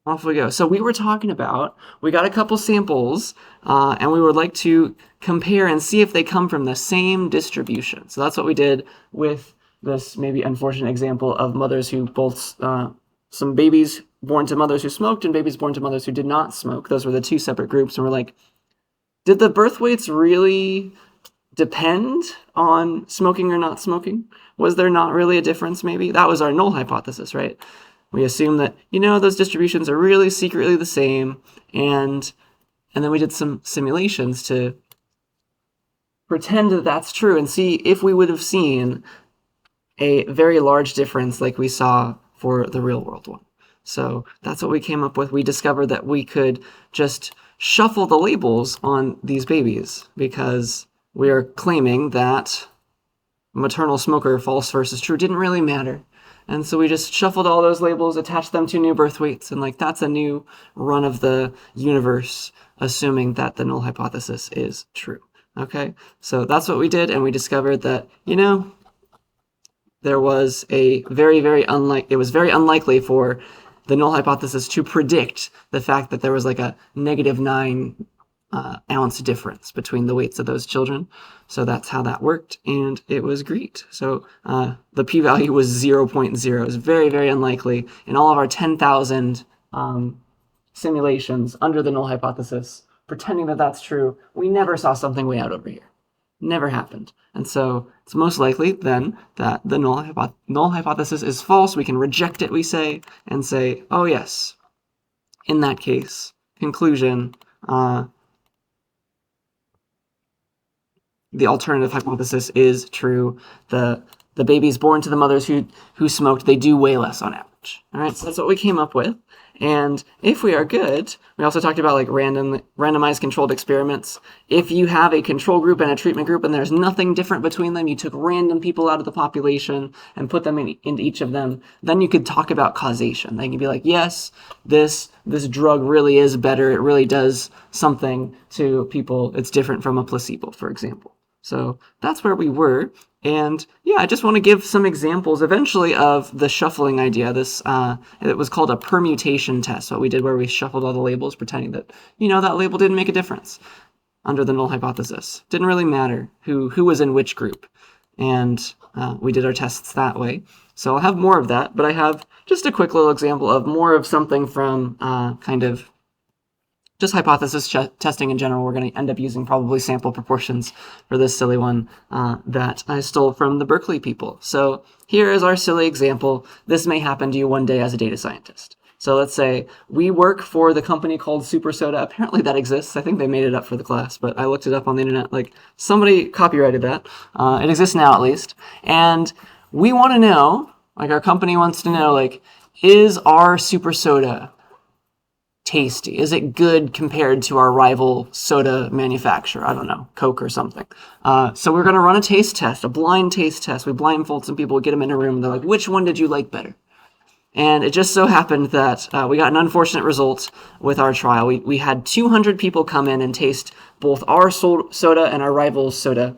Off we go. So we were talking about, we got a couple samples, and we would like to compare and see if they come from the same distribution. So that's what we did with this maybe unfortunate example of mothers who both, some babies born to mothers who smoked and babies born to mothers who did not smoke. Those were the two separate groups. And we're like, did the birth weights really depend on smoking or not smoking? Was there not really a difference maybe? That was our null hypothesis, right? We assume that, those distributions are really secretly the same, and then we did some simulations to pretend that that's true and see if we would have seen a very large difference like we saw for the real world one. So that's what we came up with. We discovered that we could just shuffle the labels on these babies because we are claiming that maternal smoker, false versus true, didn't really matter. And so we just shuffled all those labels, attached them to new birth weights, and that's a new run of the universe, assuming that the null hypothesis is true. Okay, so that's what we did, and we discovered that, there was a it was very unlikely for the null hypothesis to predict the fact that there was like a -9 ounce difference between the weights of those children. So that's how that worked, and it was great. So the p-value was 0.0. It was very, very unlikely. In all of our 10,000 simulations under the null hypothesis, pretending that that's true, we never saw something way out over here. Never happened. And so it's most likely then that the null hypothesis is false. We can reject it, we say, and say, oh yes, in that case, conclusion, the alternative hypothesis is true. The babies born to the mothers who smoked, they do weigh less on average. All right, so that's what we came up with. And if we are good, we also talked about like randomized controlled experiments. If you have a control group and a treatment group and there's nothing different between them, you took random people out of the population and put them into each of them, then you could talk about causation. Then you'd be like, yes, this drug really is better. It really does something to people. It's different from a placebo, for example. So that's where we were. And yeah, I just want to give some examples eventually of the shuffling idea. It was called a permutation test, what we did where we shuffled all the labels, pretending that, that label didn't make a difference under the null hypothesis. Didn't really matter who was in which group. And we did our tests that way. So I'll have more of that, but I have just a quick little example of more of something from kind of just hypothesis testing in general. We're going to end up using probably sample proportions for this silly one that I stole from the Berkeley people. So here is our silly example. This may happen to you one day as a data scientist. So let's say we work for the company called Super Soda. Apparently that exists. I think they made it up for the class, but I looked it up on the internet. Like somebody copyrighted that. It exists now at least. And we want to know, like our company wants to know, like, is our Super Soda tasty? Is it good compared to our rival soda manufacturer? I don't know, Coke or something. So we're going to run a taste test, a blind taste test. We blindfold some people, get them in a room, and they're like, which one did you like better? And it just so happened that we got an unfortunate result with our trial. We had 200 people come in and taste both our soda and our rival's soda.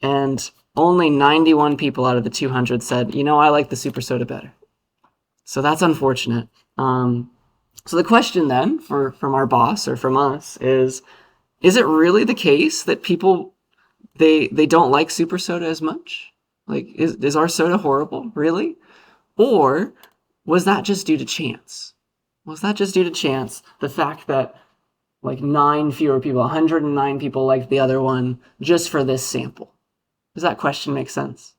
And only 91 people out of the 200 said, I like the Super Soda better. So that's unfortunate. So the question then from our boss or from us is it really the case that people, they don't like Super Soda as much? Like, is our soda horrible? Really? Or was that just due to chance? Was that just due to chance? The fact that like 9 fewer people, 109 people liked the other one just for this sample? Does that question make sense?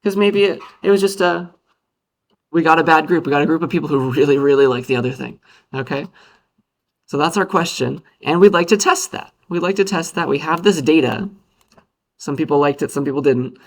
Because maybe it was just we got a bad group. We got a group of people who really, really like the other thing. Okay? So that's our question. And we'd like to test that. We'd like to test that. We have this data. Some people liked it, some people didn't.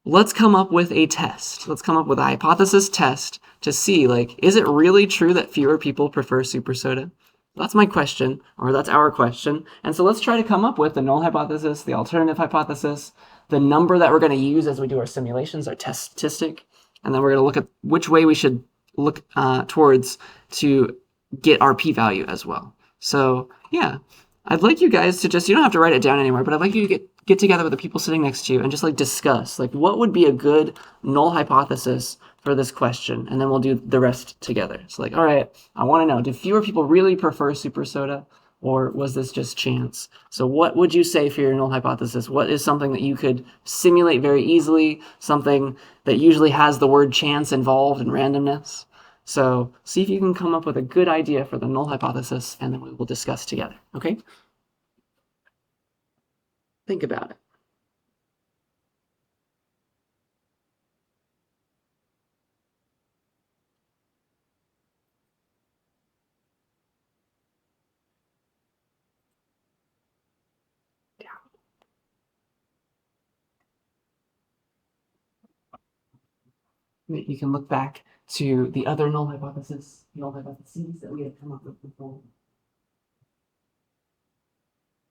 Let's come up with a test. Let's come up with a hypothesis test to see, like, is it really true that fewer people prefer Super Soda? That's my question, or that's our question. And so let's try to come up with the null hypothesis, the alternative hypothesis, the number that we're going to use as we do our simulations, our test statistic, and then we're going to look at which way we should look towards to get our p-value as well. So yeah, I'd like you guys to just, you don't have to write it down anymore, but I'd like you to get together with the people sitting next to you and just like discuss, like, what would be a good null hypothesis for this question, and then we'll do the rest together. So like, all right, I want to know, do fewer people really prefer super soda, or was this just chance? So what would you say for your null hypothesis? What is something that you could simulate very easily, something that usually has the word chance involved and randomness? So see if you can come up with a good idea for the null hypothesis, and then we will discuss together, okay? Think about it. You can look back to the other null hypotheses that we had come up with before.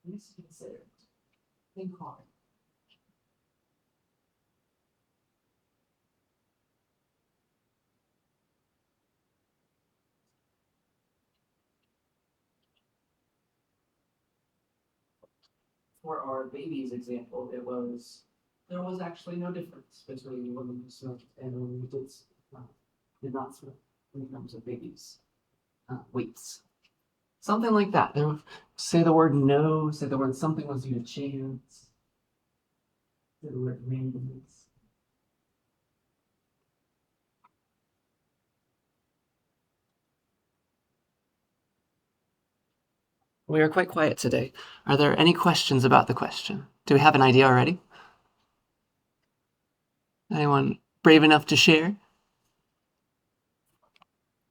Please consider. Think hard. For our babies example, there was actually no difference between women who smoked and women who did not smoke in terms of babies' weights. Something like that. Say the word no, say the word something was due to chance, say the word randomness. We are quite quiet today. Are there any questions about the question? Do we have an idea already? Anyone brave enough to share?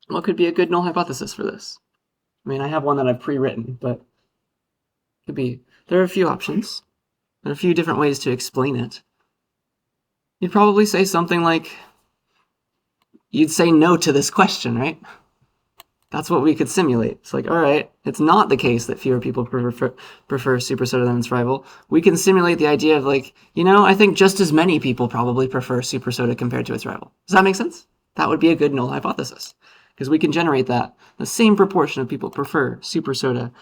What could be a good null hypothesis for this? I mean, I have one that I've pre-written, but it could be. There are a few options. There are a few different ways to explain it. You'd probably say something like, you'd say no to this question, right? That's what we could simulate. It's like, all right, it's not the case that fewer people prefer super soda than its rival. We can simulate the idea of like, I think just as many people probably prefer super soda compared to its rival. Does that make sense? That would be a good null hypothesis, because we can generate that. The same proportion of people prefer super soda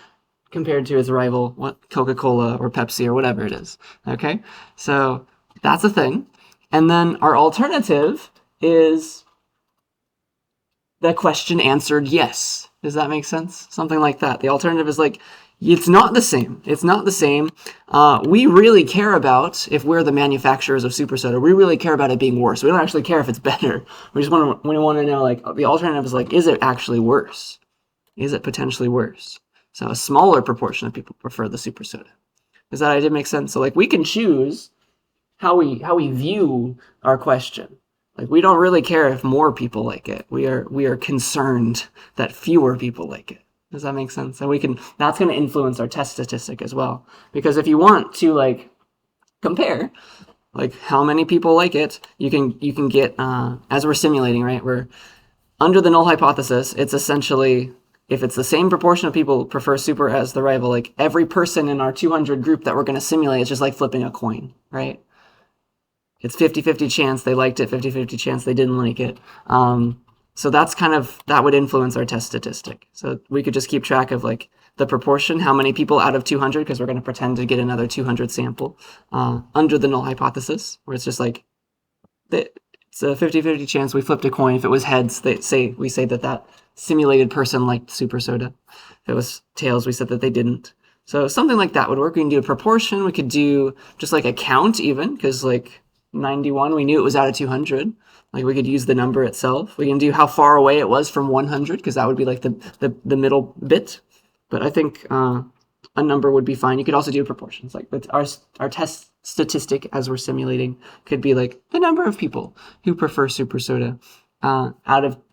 compared to its rival, Coca-Cola or Pepsi or whatever it is. Okay, so that's a thing. And then our alternative is the question answered yes. Does that make sense? Something like that. The alternative is like, it's not the same. It's not the same. We really care about, if we're the manufacturers of super soda, we really care about it being worse. We don't actually care if it's better. We want to know, like, the alternative is like, is it actually worse? Is it potentially worse? So a smaller proportion of people prefer the super soda. Does that idea make sense? So like, we can choose how we view our question. Like, we don't really care if more people like it. We are concerned that fewer people like it. Does that make sense? And that's going to influence our test statistic as well. Because if you want to like compare like how many people like it, you can get as we're simulating, right? We're under the null hypothesis. It's essentially, if it's the same proportion of people prefer super as the rival, like every person in our 200 group that we're going to simulate is just like flipping a coin, right? It's 50-50 chance they liked it, 50-50 chance they didn't like it. So that would influence our test statistic. So we could just keep track of like the proportion, how many people out of 200, because we're going to pretend to get another 200 sample under the null hypothesis, where it's just like, it's a 50-50 chance we flipped a coin. If it was heads, we say that simulated person liked super soda. If it was tails, we said that they didn't. So something like that would work. We can do a proportion. We could do just like a count even, because like 91, we knew it was out of 200. Like, we could use the number itself. We can do how far away it was from 100, because that would be like the middle bit. But I think a number would be fine. You could also do proportions. Like, but our test statistic as we're simulating could be like the number of people who prefer super soda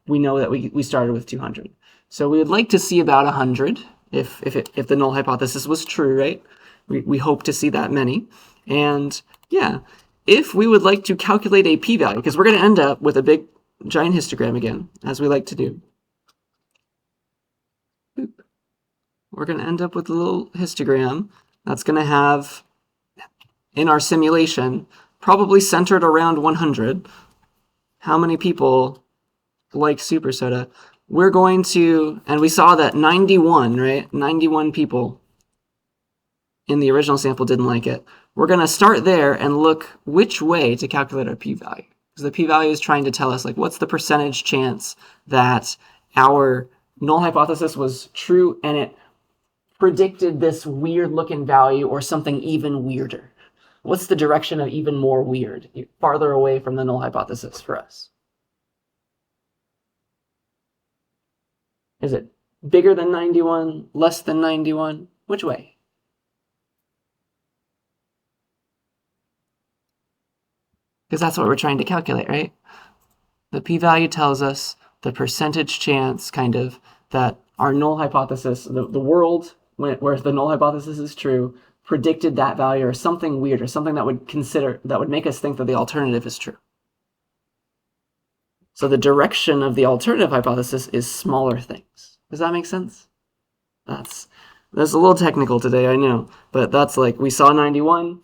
we know that we started with 200. So we would like to see about 100 if the null hypothesis was true, right? We hope to see that many. And yeah, if we would like to calculate a p-value, because we're going to end up with a big giant histogram again, as we like to do. We're going to end up with a little histogram that's going to have, in our simulation, probably centered around 100, how many people like super soda. We're going to, and we saw that 91, right? 91 people in the original sample didn't like it. We're going to start there and look which way to calculate our p-value. Because the p-value is trying to tell us, like, what's the percentage chance that our null hypothesis was true and it predicted this weird looking value or something even weirder? What's the direction of even more weird, farther away from the null hypothesis for us? Is it bigger than 91, less than 91? Which way? Because that's what we're trying to calculate, right? The p-value tells us the percentage chance, kind of, that our null hypothesis, the world where the null hypothesis is true, predicted that value or something weird or something that would make us think that the alternative is true. So the direction of the alternative hypothesis is smaller things. Does that make sense? That's a little technical today, I know, but that's like, we saw 91.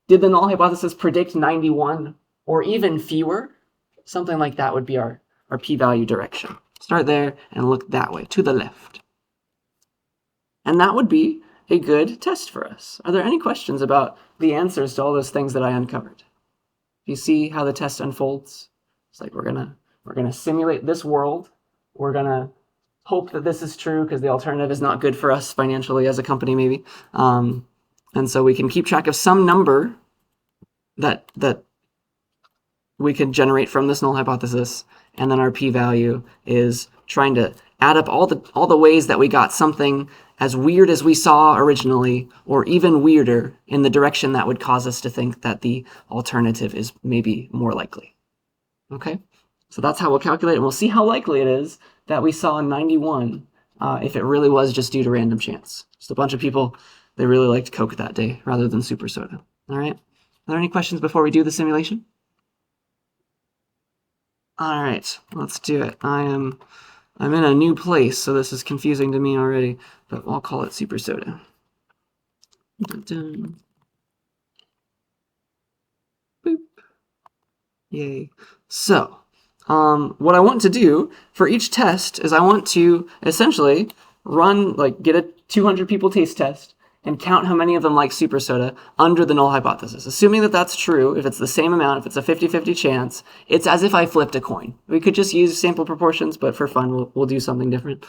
Did the null hypothesis predict 91 or even fewer? Something like that would be our p-value direction. Start there and look that way, to the left. And that would be a good test for us. Are there any questions about the answers to all those things that I uncovered? Do you see how the test unfolds? It's like we're gonna simulate this world. We're gonna hope that this is true because the alternative is not good for us financially as a company, maybe. And so we can keep track of some number that we can generate from this null hypothesis, and then our p-value is trying to add up all the ways that we got something as weird as we saw originally, or even weirder in the direction that would cause us to think that the alternative is maybe more likely. Okay, so that's how we'll calculate it, and we'll see how likely it is that we saw 91 if it really was just due to random chance. Just a bunch of people, they really liked Coke that day rather than super soda. All right, are there any questions before we do the simulation? All right, let's do it. I'm in a new place, so this is confusing to me already, but I'll call it super soda. Boop. Yay. So, what I want to do for each test is I want to essentially get a 200 people taste test and count how many of them like super soda under the null hypothesis. Assuming that that's true, if it's the same amount, if it's a 50-50 chance, it's as if I flipped a coin. We could just use sample proportions, but for fun, we'll do something different.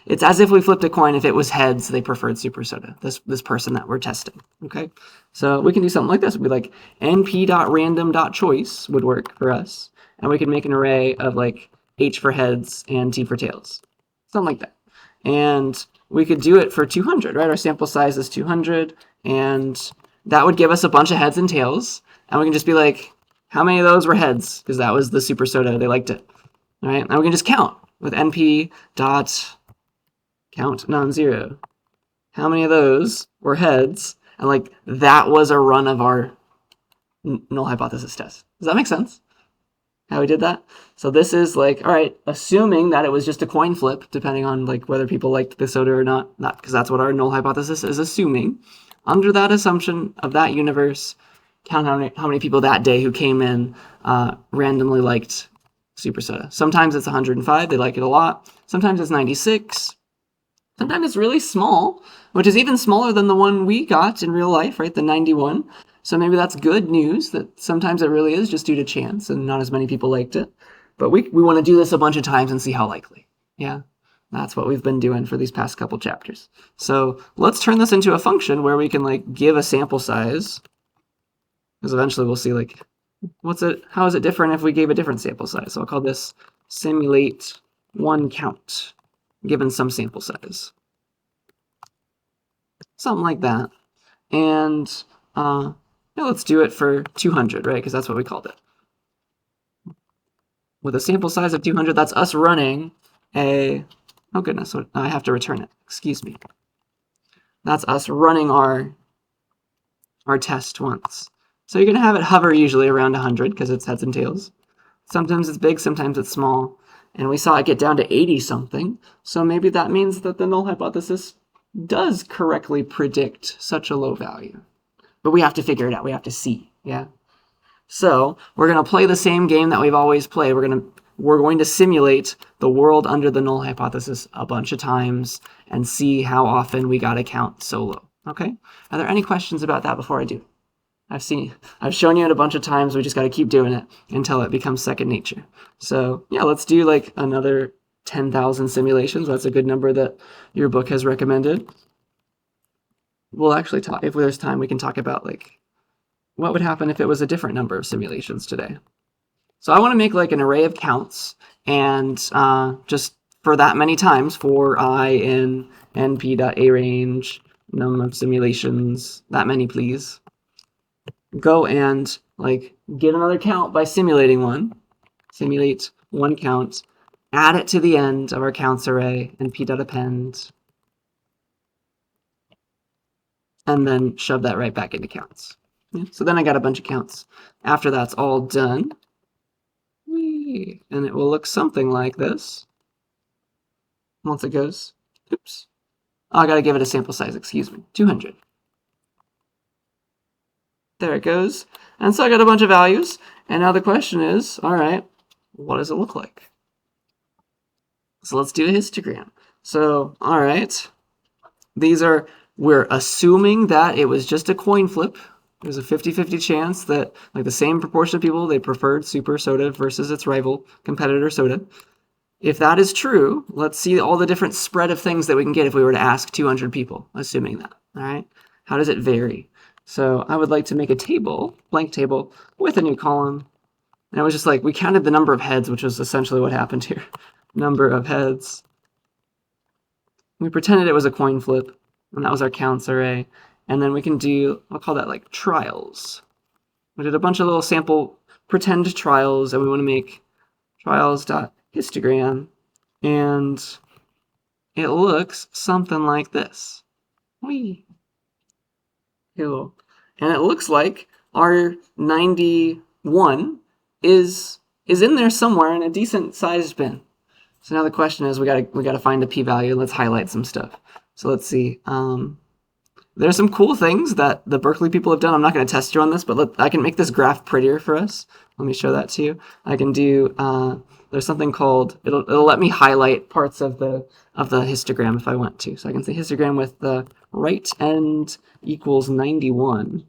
It's as if we flipped a coin. If it was heads, they preferred super soda, this person that we're testing, okay? So we can do something like this. It would be like np.random.choice would work for us, and we can make an array of like H for heads and T for tails, something like that. And we could do it for 200, right? Our sample size is 200, and that would give us a bunch of heads and tails. And we can just be like, how many of those were heads? Because that was the super soda. They liked it. All right, now we can just count with np dot count non-zero. How many of those were heads? And like that was a run of our null hypothesis test. Does that make sense? How we did that? So this is like, all right, assuming that it was just a coin flip, depending on like whether people liked the soda or not, because that's what our null hypothesis is assuming. Under that assumption of that universe, count how many people that day who came in randomly liked super soda. Sometimes it's 105, they like it a lot. Sometimes it's 96. Sometimes it's really small, which is even smaller than the one we got in real life, right? The 91. So maybe that's good news that sometimes it really is just due to chance and not as many people liked it. But we want to do this a bunch of times and see how likely. Yeah, that's what we've been doing for these past couple chapters. So let's turn this into a function where we can like give a sample size. Because eventually we'll see like, how is it different if we gave a different sample size? So I'll call this simulate one count, given some sample size. Something like that. And let's do it for 200, right? Because that's what we called it. With a sample size of 200, that's us running oh goodness, I have to return it. Excuse me. That's us running our test once. So you're going to have it hover usually around 100 because it's heads and tails. Sometimes it's big, sometimes it's small. And we saw it get down to 80 something. So maybe that means that the null hypothesis does correctly predict such a low value. But we have to figure it out. We have to see, yeah? So we're going to play the same game that we've always played. We're going to simulate the world under the null hypothesis a bunch of times and see how often we got to count so low, okay? Are there any questions about that before I do? I've shown you it a bunch of times. We just got to keep doing it until it becomes second nature. So yeah, let's do like another 10,000 simulations. That's a good number that your book has recommended. We'll actually talk, if there's time, we can talk about like what would happen if it was a different number of simulations today. So I want to make like an array of counts, and just for that many times, for I in np.arange, num of simulations, that many please, go and like get another count by simulating one, simulate one count, add it to the end of our counts array, np.append, and then shove that right back into counts. Yeah, so then I got a bunch of counts. After that's all done, and it will look something like this once it goes. Oops. Oh, I gotta give it a sample size, excuse me. 200. There it goes. And so I got a bunch of values. And now the question is, all right, what does it look like? So let's do a histogram. So, all right, we're assuming that it was just a coin flip. There's a 50-50 chance that like the same proportion of people, they preferred Super Soda versus its rival competitor Soda. If that is true, let's see all the different spread of things that we can get if we were to ask 200 people, assuming that, all right? How does it vary? So I would like to make a table, blank table, with a new column. And it was just like, we counted the number of heads, which was essentially what happened here. Number of heads. We pretended it was a coin flip, and that was our counts array. And then we can do, I'll call that like trials. We did a bunch of little sample pretend trials, and we want to make trials.histogram, and it looks something like this. Whee! Cool. And it looks like our 91 is in there somewhere in a decent sized bin. So now the question is, we gotta find a p-value. Let's highlight some stuff. So let's see. There's some cool things that the Berkeley people have done. I'm not going to test you on this, but I can make this graph prettier for us. Let me show that to you. I can do, there's something called, it'll let me highlight parts of the histogram if I want to. So I can say histogram with the right end equals 91.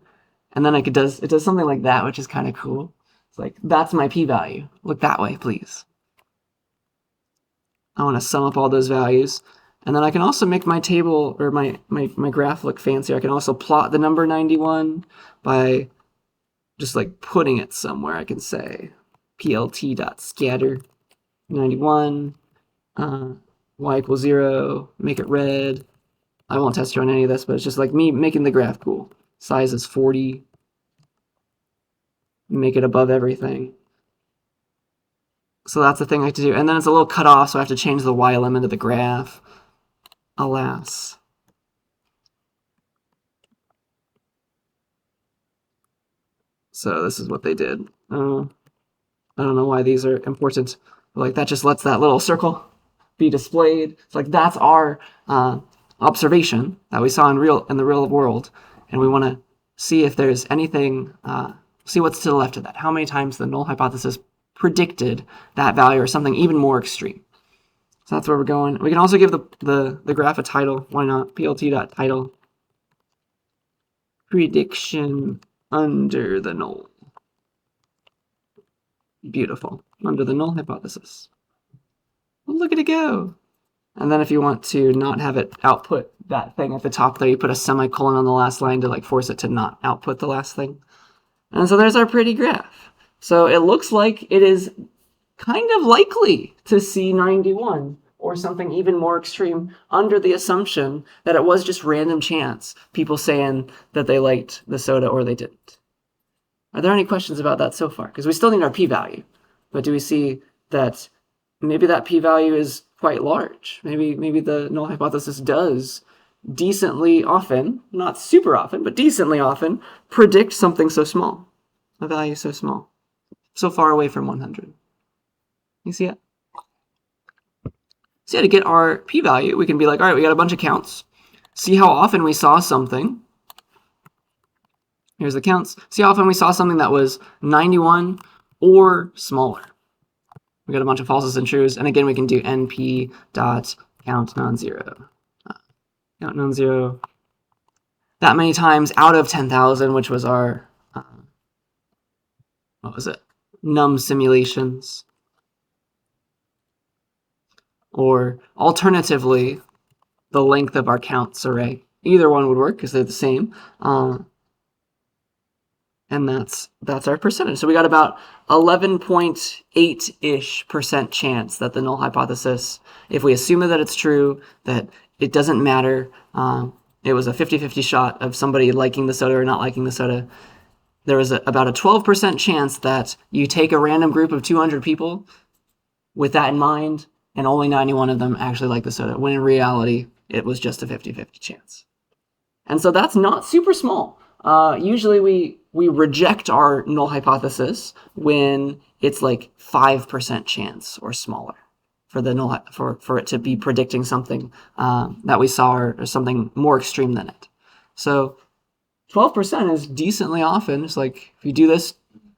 And then it does something like that, which is kind of cool. It's like, that's my p-value. Look that way, please. I want to sum up all those values. And then I can also make my table or my graph look fancier. I can also plot the number 91 by just like putting it somewhere. I can say plt.scatter 91, y equals 0, make it red. I won't test you on any of this, but it's just like me making the graph cool. Size is 40. Make it above everything. So that's the thing I have to do. And then it's a little cut off, so I have to change the y element of the graph. Alas. So this is what they did. I don't know why these are important. But like that just lets that little circle be displayed. It's like that's our observation that we saw in the real world, and we want to see if there's anything. See what's to the left of that. How many times the null hypothesis predicted that value or something even more extreme. So that's where we're going. We can also give the graph a title. Why not? plt.title. Prediction under the null. Beautiful. Under the null hypothesis. Well, look at it go. And then if you want to not have it output that thing at the top there, you put a semicolon on the last line to like force it to not output the last thing. And so there's our pretty graph. So it looks like it is kind of likely to see 91 or something even more extreme under the assumption that it was just random chance, people saying that they liked the soda or they didn't. Are there any questions about that so far? Because we still need our p-value, but do we see that maybe that p-value is quite large? Maybe the null hypothesis does decently often, not super often, but decently often, predict something so small, a value so small, so far away from 100. You see it? So to get our p-value, we can be like, all right, we got a bunch of counts. See how often we saw something. Here's the counts. See how often we saw something that was 91 or smaller. We got a bunch of falses and trues. And again, we can do np.count non-zero. Count non-zero that many times out of 10,000, which was our what was it? Num simulations. Or alternatively, the length of our counts array. Either one would work because they're the same. And that's our percentage. So we got about 11.8-ish% chance that the null hypothesis, if we assume that it's true, that it doesn't matter, it was a 50-50 shot of somebody liking the soda or not liking the soda. There was about a 12% chance that you take a random group of 200 people with that in mind, and only 91 of them actually like the soda, when in reality, it was just a 50-50 chance. And so that's not super small. Usually we reject our null hypothesis when it's like 5% chance or smaller for the null for it to be predicting something that we saw or something more extreme than it. So 12% is decently often. It's like if you do this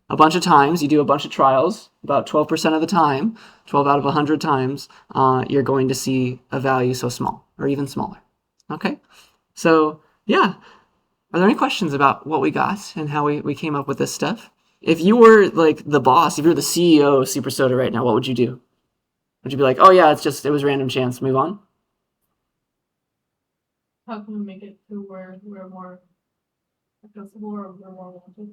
a bunch of times, you do a bunch of trials, about 12% of the time, 12 out of 100 times, you're going to see a value so small or even smaller. Okay, so yeah. Are there any questions about what we got and how we came up with this stuff? If you were like the boss, if you're the CEO of Super Soda right now, what would you do? Would you be like, oh yeah, it was random chance, move on? How can we make it to where we're more accessible or we're more wanted?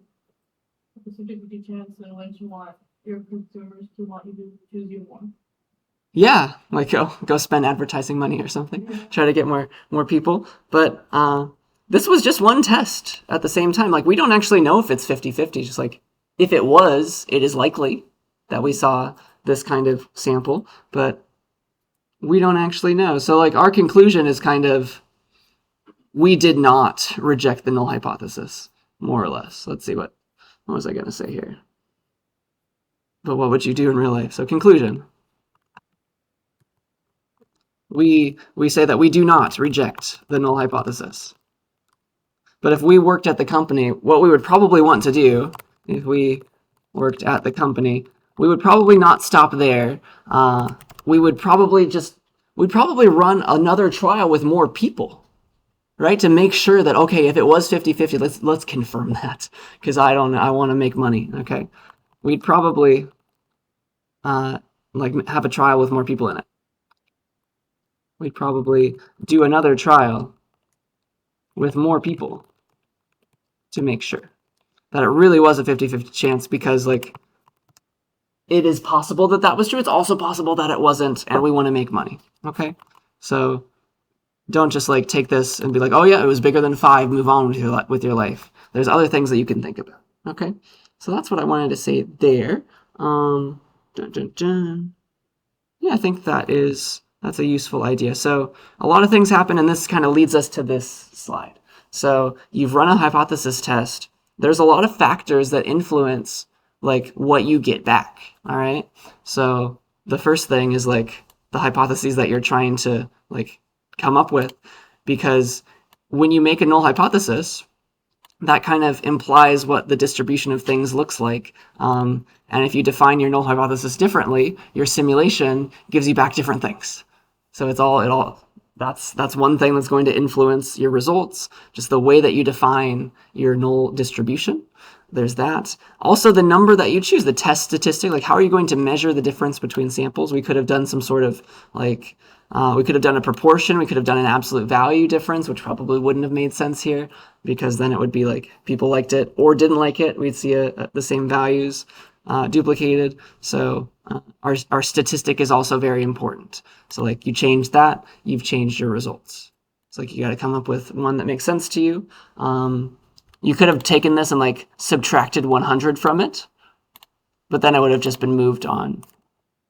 It's a 50 chance, and once you want your consumers to want you to choose you more. Yeah, like go spend advertising money or something, try to get more people. But this was just one test at the same time. Like we don't actually know if it's 50-50. Just like if it was, it is likely that we saw this kind of sample, but we don't actually know. So like our conclusion is kind of we did not reject the null hypothesis, more or less. Let's see what was I going to say here? But what would you do in real life? So conclusion. We say that we do not reject the null hypothesis. But if we worked at the company, what we would probably want to do, if we worked at the company, we would probably not stop there. We'd probably run another trial with more people, right? To make sure that, okay, if it was 50-50, let's confirm that, because I want to make money, okay? We'd probably like have a trial with more people in it. We'd probably do another trial with more people to make sure that it really was a 50-50 chance, because like it is possible that was true. It's also possible that it wasn't, and we want to make money. Okay, so don't just like take this and be like, oh yeah, it was bigger than 5. Move on with your life. There's other things that you can think about. Okay, so that's what I wanted to say there. Dun, dun, dun. Yeah, I think that's a useful idea. So a lot of things happen, and this kind of leads us to this slide. So you've run a hypothesis test. There's a lot of factors that influence like what you get back. All right. So the first thing is like the hypotheses that you're trying to like come up with, because when you make a null hypothesis, that kind of implies what the distribution of things looks like. And if you define your null hypothesis differently, your simulation gives you back different things. So that's one thing that's going to influence your results, just the way that you define your null distribution. There's that. Also, the number that you choose, the test statistic, like how are you going to measure the difference between samples? We could have done some sort of like, we could have done a proportion, we could have done an absolute value difference, which probably wouldn't have made sense here, because then it would be like people liked it or didn't like it. We'd see the same values duplicated. So our statistic is also very important. So like you change that, you've changed your results. It's like you got to come up with one that makes sense to you. You could have taken this and like subtracted 100 from it, but then it would have just been moved on,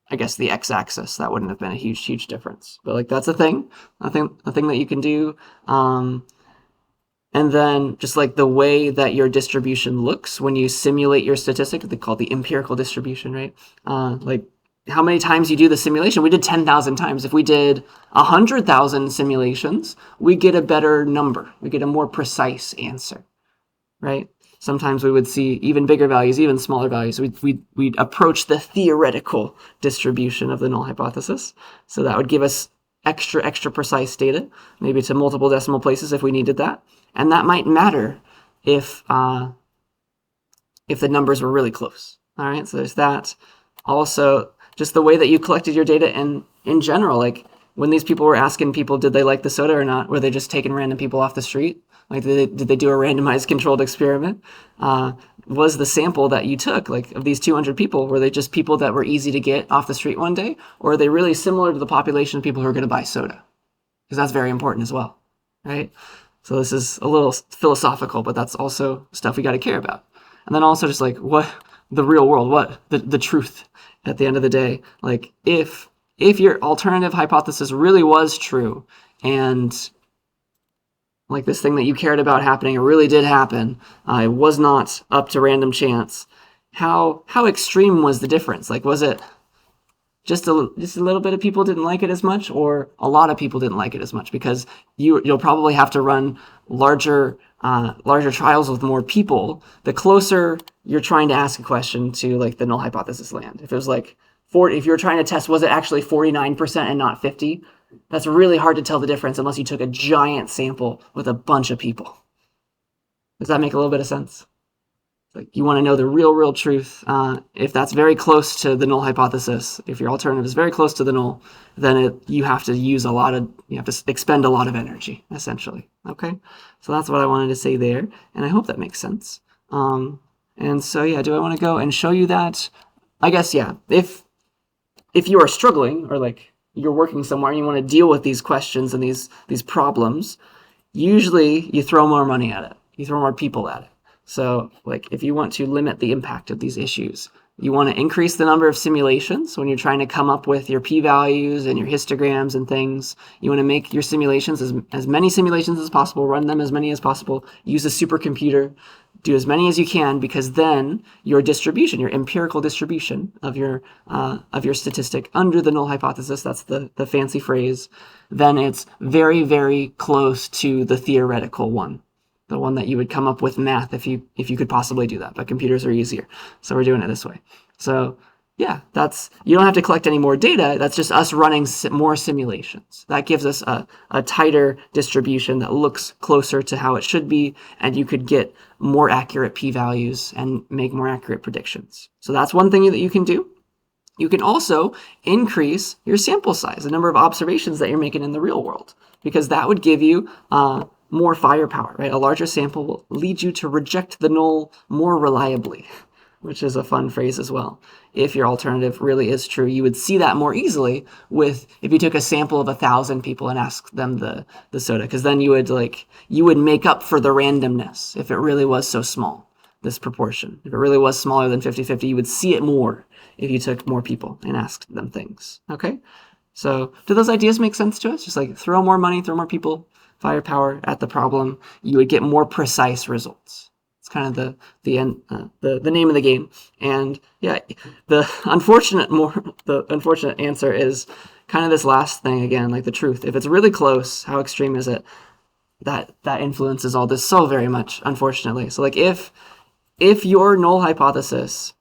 I guess, the x-axis. That wouldn't have been a huge difference. But like that's a thing that you can do. And then just like the way that your distribution looks when you simulate your statistic, they call it the empirical distribution, right? Like how many times you do the simulation. We did 10,000 times. If we did 100,000 simulations, we get a better number. We get a more precise answer, right? Sometimes we would see even bigger values, even smaller values. We'd approach the theoretical distribution of the null hypothesis. So that would give us extra precise data, maybe to multiple decimal places if we needed that. And that might matter if if the numbers were really close. All right, so there's that. Also, just the way that you collected your data in general, like when these people were asking people, did they like the soda or not? Were they just taking random people off the street? Like, did they do a randomized controlled experiment? Was the sample that you took, like of these 200 people, were they just people that were easy to get off the street one day? Or are they really similar to the population of people who are going to buy soda? Because that's very important as well, right? So this is a little philosophical, but that's also stuff we got to care about. And then also just like what the real world, what the truth at the end of the day. Like if your alternative hypothesis really was true and like this thing that you cared about happening, it really did happen, it was not up to random chance, how extreme was the difference? Like was it just a little bit of people didn't like it as much, or a lot of people didn't like it as much? Because you'll probably have to run larger trials with more people the closer you're trying to ask a question to like the null hypothesis land. If it was like if you're trying to test was it actually 49% and not 50, that's really hard to tell the difference unless you took a giant sample with a bunch of people. Does that make a little bit of sense? Like you want to know the real truth. If that's very close to the null hypothesis, if your alternative is very close to the null, then you have to expend a lot of energy, essentially. Okay, so that's what I wanted to say there, and I hope that makes sense. And so yeah, do I want to go and show you that? I guess yeah. If you are struggling or like you're working somewhere and you want to deal with these questions and these problems, usually you throw more money at it. You throw more people at it. So like if you want to limit the impact of these issues, you want to increase the number of simulations when you're trying to come up with your p-values and your histograms and things. You want to make your simulations as many simulations as possible, run them as many as possible, use a supercomputer, do as many as you can, because then your distribution, your empirical distribution of your statistic under the null hypothesis, that's the fancy phrase, then it's very, very close to the theoretical one. The one that you would come up with math if you could possibly do that, but computers are easier. So we're doing it this way. So yeah, you don't have to collect any more data. That's just us running more simulations. That gives us a tighter distribution that looks closer to how it should be, and you could get more accurate p-values and make more accurate predictions. So that's one thing that you can do. You can also increase your sample size, the number of observations that you're making in the real world, because that would give you more firepower, right? A larger sample will lead you to reject the null more reliably, which is a fun phrase as well. If your alternative really is true, you would see that more easily if you took a sample of 1,000 people and asked them the soda, because then you would make up for the randomness if it really was so small, this proportion. If it really was smaller than 50-50, you would see it more if you took more people and asked them things. Okay? So do those ideas make sense to us? Just like throw more money, throw more people, firepower at the problem, you would get more precise results. It's kind of the name of the game. And yeah, the unfortunate answer is kind of this last thing again, like the truth. If it's really close, how extreme is it? That influences all this so very much, unfortunately. So like if your null hypothesis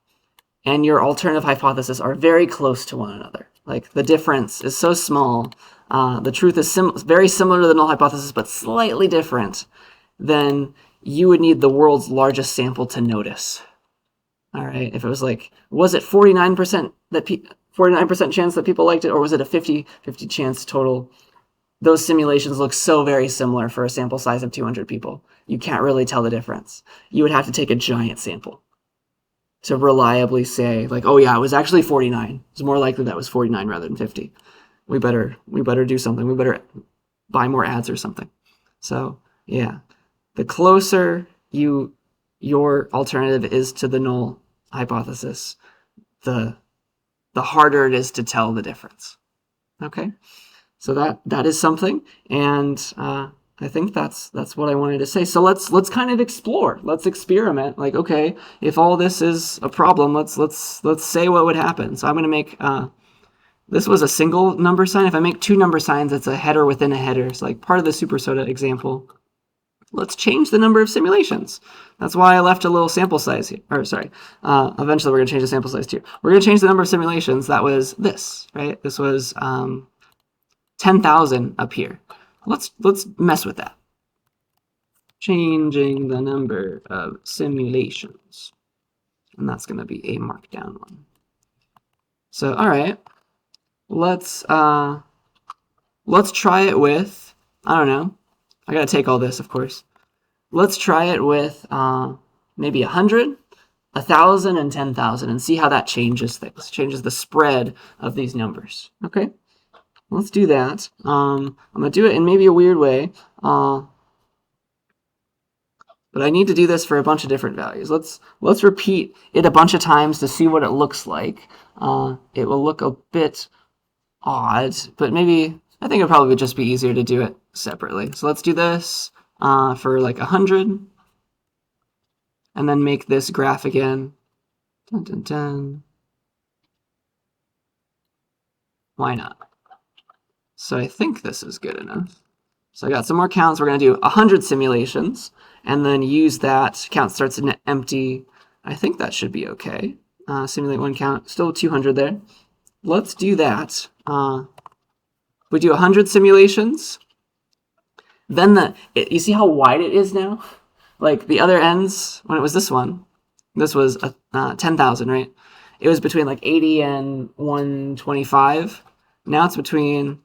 and your alternative hypothesis are very close to one another, like the difference is so small, the truth is very similar to the null hypothesis, but slightly different, then you would need the world's largest sample to notice. All right, if it was like, was it 49% 49% chance that people liked it, or was it a 50-50 chance total? Those simulations look so very similar for a sample size of 200 people. You can't really tell the difference. You would have to take a giant sample to reliably say, like, oh yeah, it was actually 49. It's more likely that was 49 rather than 50. We better do something. We better buy more ads or something. So yeah, the closer your alternative is to the null hypothesis, the harder it is to tell the difference. Okay, so that is something, and I think that's what I wanted to say. So let's kind of explore. Let's experiment. Like, okay, if all this is a problem, let's say what would happen. So I'm going to make this was a single number sign. If I make two number signs, it's a header within a header. So like part of the super soda example. Let's change the number of simulations. That's why I left a little sample size here. Or sorry, eventually we're going to change the sample size too. We're going to change the number of simulations. That was this, right? This was 10,000 up here. Let's mess with that. Changing the number of simulations. and that's going to be a markdown one. So, all right, let's try it with, I don't know, I got to take all this, of course. Let's try it with maybe 100, 1,000, and 10,000 and see how that changes things, changes the spread of these numbers. Okay, let's do that. I'm going to do it in maybe a weird way, but I need to do this for a bunch of different values. Let's repeat it a bunch of times to see what it looks like. It will look a bit odd, but maybe I think it probably would just be easier to do it separately. So let's do this for like 100. And then make this graph again. Dun, dun, dun. Why not? So I think this is good enough. So I got some more counts. We're going to do 100 simulations and then use that. Count starts in empty. I think that should be okay. Simulate one count. Still 200 there. Let's do that. We do 100 simulations. Then you see how wide it is now? Like the other ends, when it was this one, this was 10,000, right? It was between like 80 and 125. Now it's between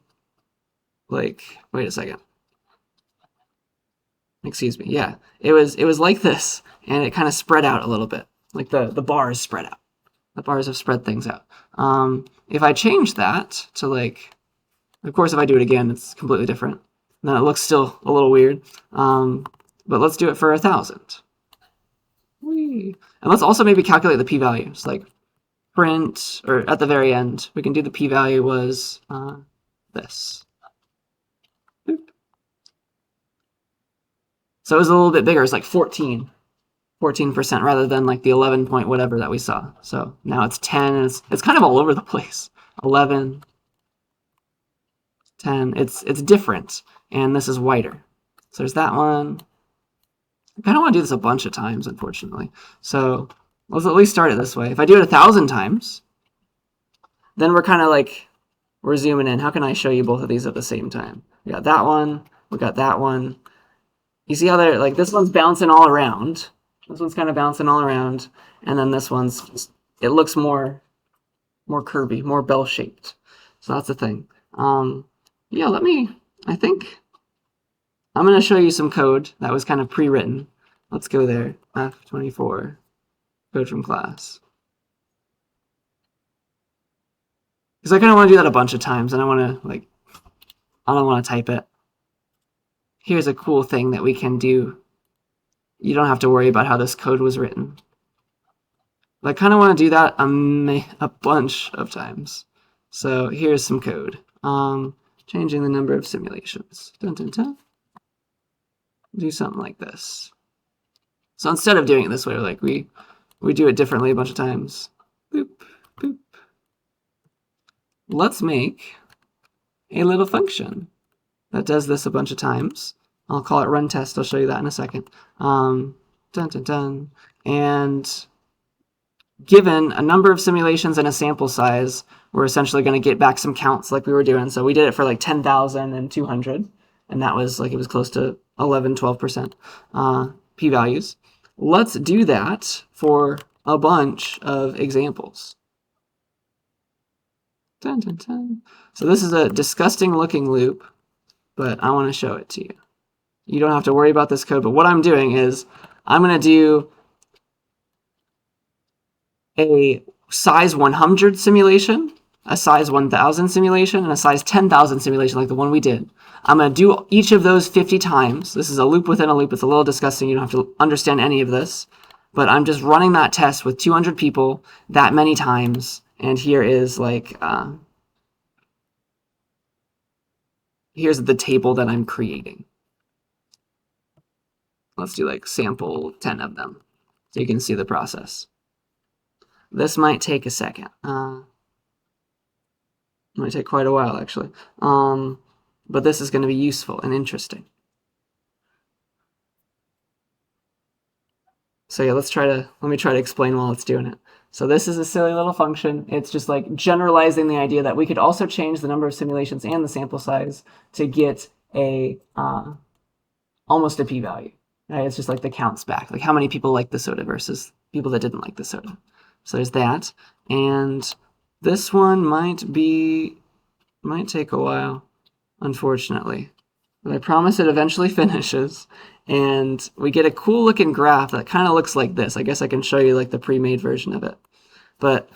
like, wait a second. Excuse me. Yeah, it was like this, and it kind of spread out a little bit. Like the bars spread out. The bars have spread things out. If I change that to like, of course, if I do it again, it's completely different. Then it looks still a little weird. But let's do it for 1,000. Whee. And let's also maybe calculate the p-values, like print, or at the very end, we can do the p-value was this. Boop. So it was a little bit bigger. It's like 14% rather than like the 11 point whatever that we saw. So now it's 10, and it's kind of all over the place. 11, 10, it's different, and this is whiter. So there's that one. I kind of want to do this a bunch of times, unfortunately. So let's at least start it this way. If I do it 1,000 times, then we're kind of like, we're zooming in. How can I show you both of these at the same time? We got that one. We got that one. You see how they're like, this one's bouncing all around. This one's kind of bouncing all around. And then this one's just, it looks more curvy, more bell-shaped. So that's the thing. Yeah, I think I'm going to show you some code that was kind of pre-written. Let's go there. F24, code from class. Because I kind of want to do that a bunch of times, and I don't want to type it. Here's a cool thing that we can do. You don't have to worry about how this code was written. But I kind of want to do that a bunch of times. So here's some code. Changing the number of simulations. Dun, dun, dun. Do something like this. So instead of doing it this way, like we do it differently a bunch of times. Boop, boop. Let's make a little function that does this a bunch of times. I'll call it run test. I'll show you that in a second. Dun, dun, dun. And given a number of simulations and a sample size, we're essentially going to get back some counts like we were doing. So we did it for like 10,000 and 200. And that was like, it was close to 11, 12% p-values. Let's do that for a bunch of examples. Dun, dun, dun. So this is a disgusting looking loop, but I want to show it to you. You don't have to worry about this code, but what I'm doing is I'm going to do a size 100 simulation, a size 1000 simulation, and a size 10,000 simulation like the one we did. I'm going to do each of those 50 times. This is a loop within a loop. It's a little disgusting. You don't have to understand any of this. But I'm just running that test with 200 people that many times. And here is like, here's the table that I'm creating. Let's do like sample 10 of them so you can see the process. This might take a second. It might take quite a while, actually. But this is going to be useful and interesting. So yeah, let me try to explain while it's doing it. So this is a silly little function. It's just like generalizing the idea that we could also change the number of simulations and the sample size to get a almost a p-value. Right? It's just like the counts back, like how many people like the soda versus people that didn't like the soda. So there's that. And this one might take a while, unfortunately. But I promise it eventually finishes. And we get a cool looking graph that kind of looks like this. I guess I can show you like the pre-made version of it. But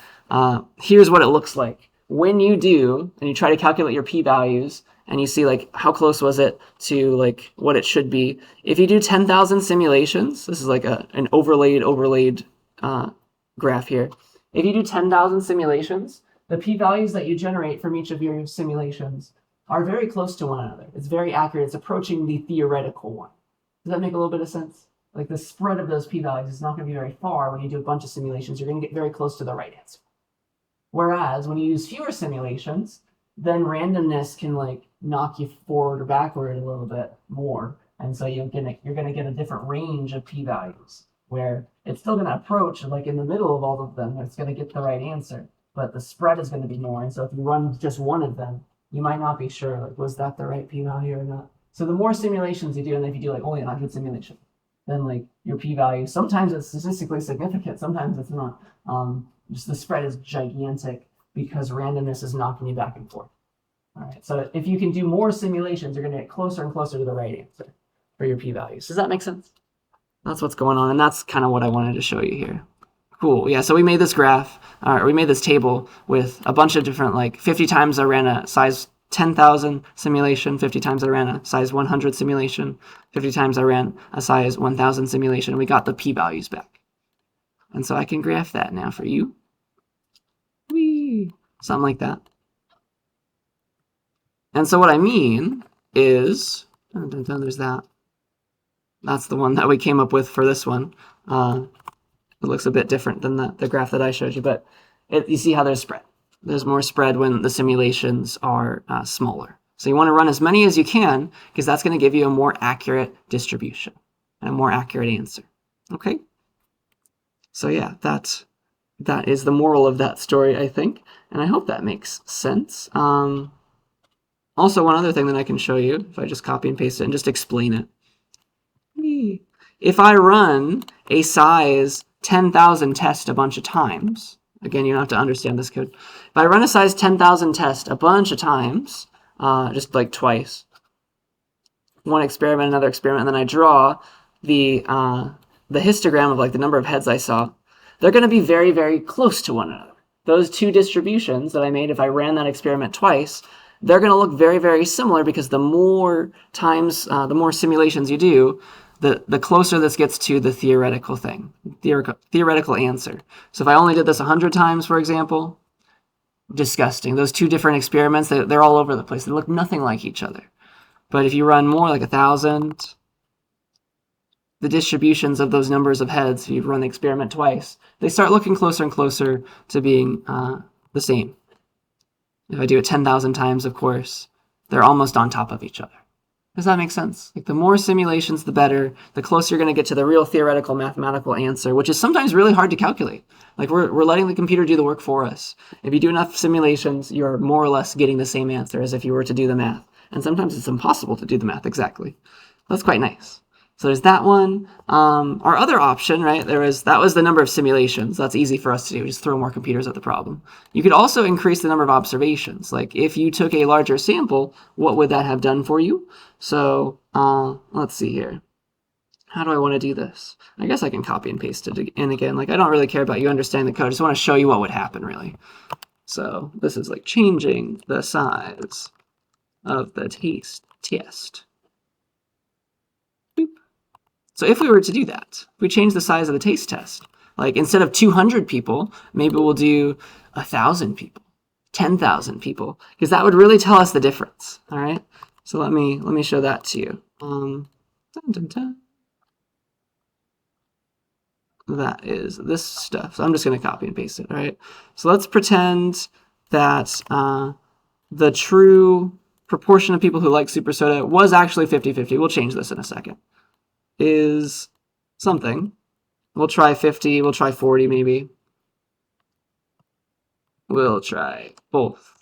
here's what it looks like. When you do, and you try to calculate your p-values, and you see like how close was it to like what it should be. If you do 10,000 simulations, this is like an overlaid graph here. If you do 10,000 simulations, the p-values that you generate from each of your simulations are very close to one another. It's very accurate. It's approaching the theoretical one. Does that make a little bit of sense? Like the spread of those p-values is not going to be very far when you do a bunch of simulations. You're going to get very close to the right answer. Whereas when you use fewer simulations, then randomness can like knock you forward or backward a little bit more. And so you're going to get a different range of p-values where it's still going to approach like in the middle of all of them. It's going to get the right answer, but the spread is going to be more. And so if you run just one of them, you might not be sure, like, was that the right p-value or not? So the more simulations you do, and if you do like only 100 simulations, then like your p-value, sometimes it's statistically significant, sometimes it's not. Just the spread is gigantic because randomness is knocking you back and forth. All right, so if you can do more simulations, you're going to get closer and closer to the right answer for your p-values. Does that make sense? That's what's going on, and that's kind of what I wanted to show you here. Cool, yeah, so we made this graph, or we made this table with a bunch of different, like 50 times I ran a size 10,000 simulation, 50 times I ran a size 100 simulation, 50 times I ran a size 1,000 simulation, and we got the p-values back. And so I can graph that now for you. Whee! Something like that. And so what I mean is, there's that. That's the one that we came up with for this one. It looks a bit different than the graph that I showed you, but you see how there's spread. There's more spread when the simulations are smaller. So you want to run as many as you can because that's going to give you a more accurate distribution and a more accurate answer. Okay? So yeah, that is the moral of that story, I think, and I hope that makes sense. Also, one other thing that I can show you, if I just copy and paste it and just explain it. If I run a size 10,000 test a bunch of times, again, you don't have to understand this code. If I run a size 10,000 test a bunch of times, just like twice, one experiment, another experiment, and then I draw the histogram of like the number of heads I saw, they're going to be very, very close to one another. Those two distributions that I made, if I ran that experiment twice, they're going to look very, very similar because the more times, the more simulations you do, the closer this gets to the theoretical thing, theoretical answer. So if I only did this 100 times, for example, disgusting. Those two different experiments, they're all over the place. They look nothing like each other. But if you run more, like 1,000, the distributions of those numbers of heads, if you run the experiment twice, they start looking closer and closer to being the same. If I do it 10,000 times, of course, they're almost on top of each other. Does that make sense? Like the more simulations, the better. The closer you're going to get to the real theoretical mathematical answer, which is sometimes really hard to calculate. Like we're letting the computer do the work for us. If you do enough simulations, you're more or less getting the same answer as if you were to do the math. And sometimes it's impossible to do the math exactly. That's quite nice. So there's that one. Our other option, right, that was the number of simulations. That's easy for us to do. Just throw more computers at the problem. You could also increase the number of observations. Like if you took a larger sample, what would that have done for you? So let's see here. How do I want to do this? I guess I can copy and paste it in again. Like I don't really care about you understanding the code. I just want to show you what would happen, really. So this is like changing the size of the taste test. Boop. So if we were to do that, if we change the size of the taste test, like instead of 200 people, maybe we'll do 1,000 people, 10,000 people, because that would really tell us the difference. All right. So let me show that to you. Dun, dun, dun. That is this stuff. So I'm just going to copy and paste it. All right. So let's pretend that the true proportion of people who like super soda was actually 50-50. We'll change this in a second. Is something. We'll try 50. We'll try 40 maybe. We'll try both.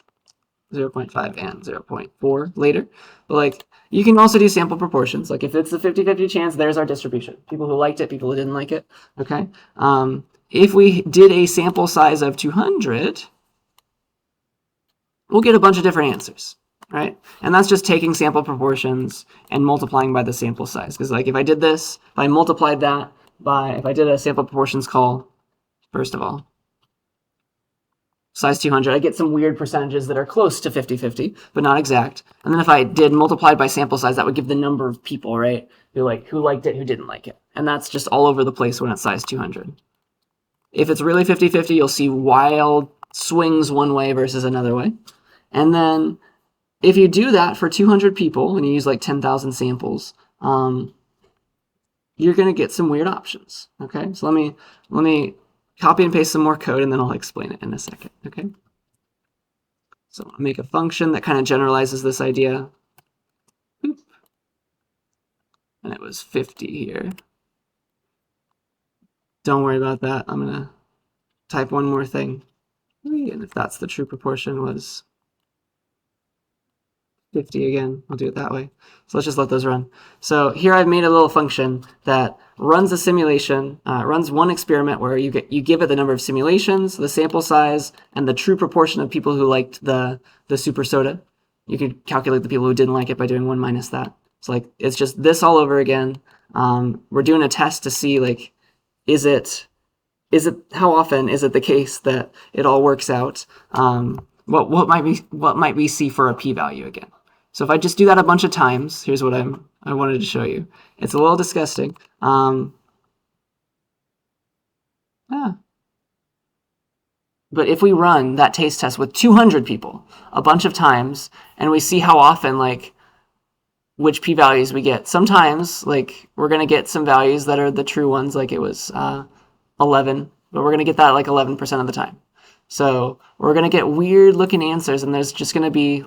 0.5 and 0.4 later. But like, you can also do sample proportions. Like if it's a 50-50 chance, there's our distribution. People who liked it, people who didn't like it, okay? If we did a sample size of 200, we'll get a bunch of different answers, right? And that's just taking sample proportions and multiplying by the sample size. Because like if I did this, if I multiplied that by, if I did a sample proportions call, first of all, size 200, I get some weird percentages that are close to 50-50, but not exact. And then if I did multiplied by sample size, that would give the number of people, right? Who liked it, who didn't like it. And that's just all over the place when it's size 200. If it's really 50-50, you'll see wild swings one way versus another way. And then if you do that for 200 people, and you use like 10,000 samples, you're going to get some weird options, okay? So let me copy and paste some more code, and then I'll explain it in a second, okay? So I'll make a function that kind of generalizes this idea. And it was 50 here. Don't worry about that. I'm going to type one more thing. And if that's the true proportion, was 50 again. I'll do it that way. So let's just let those run. So here I've made a little function that runs a simulation, runs one experiment where you give it the number of simulations, the sample size, and the true proportion of people who liked the super soda. You could calculate the people who didn't like it by doing 1 minus that. So like it's just this all over again. We're doing a test to see like, how often is it the case that it all works out? What might we see for a p-value again? So if I just do that a bunch of times, here's what I wanted to show you. It's a little disgusting. But if we run that taste test with 200 people a bunch of times, and we see how often, like, which p-values we get. Sometimes, like, we're going to get some values that are the true ones, like it was 11, but we're going to get that like 11% of the time. So we're going to get weird looking answers, and there's just going to be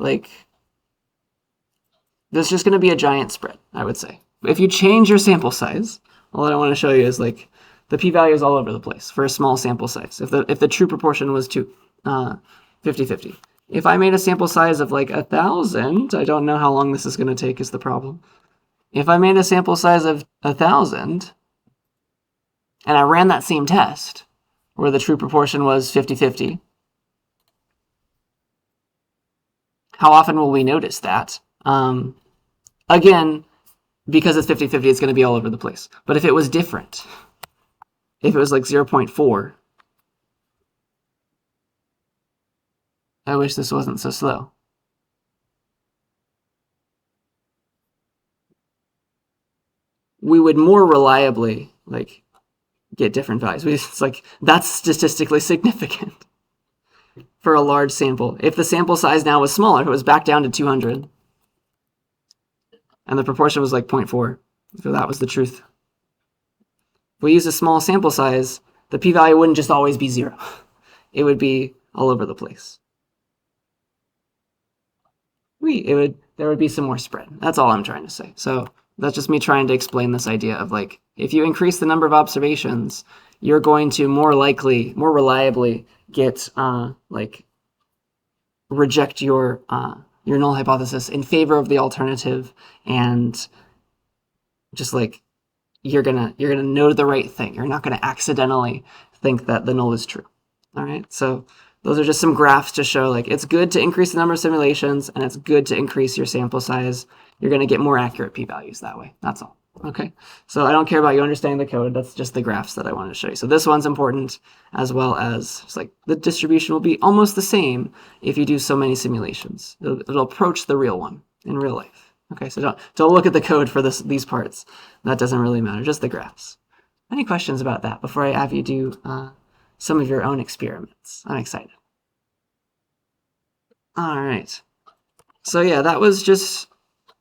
a giant spread, I would say. If you change your sample size, all that I want to show you is like the p-value is all over the place for a small sample size. If the true proportion was to 50-50. If I made a sample size of like 1,000, I don't know how long this is going to take is the problem. If I made a sample size of 1,000 and I ran that same test where the true proportion was 50-50, how often will we notice that? Again, because it's 50-50, it's going to be all over the place. But if it was different, if it was like 0.4, I wish this wasn't so slow. We would more reliably like get different values. It's like that's statistically significant for a large sample. If the sample size now was smaller, if it was back down to 200, and the proportion was like 0.4, so that was the truth. If we use a small sample size, the p-value wouldn't just always be 0. It would be all over the place. There would be some more spread. That's all I'm trying to say. So that's just me trying to explain this idea of like, if you increase the number of observations, you're going to more reliably get reject your null hypothesis in favor of the alternative, and just like you're gonna know the right thing. You're not gonna accidentally think that the null is true. All right, so those are just some graphs to show like it's good to increase the number of simulations, and it's good to increase your sample size. You're gonna get more accurate p-values that way. That's all. Okay, so I don't care about you understanding the code. That's just the graphs that I wanted to show you. So this one's important, as well as it's like the distribution will be almost the same if you do so many simulations. It'll approach the real one in real life. Okay, so don't look at the code for these parts. That doesn't really matter. Just the graphs. Any questions about that before I have you do some of your own experiments? I'm excited. All right. So yeah, that was just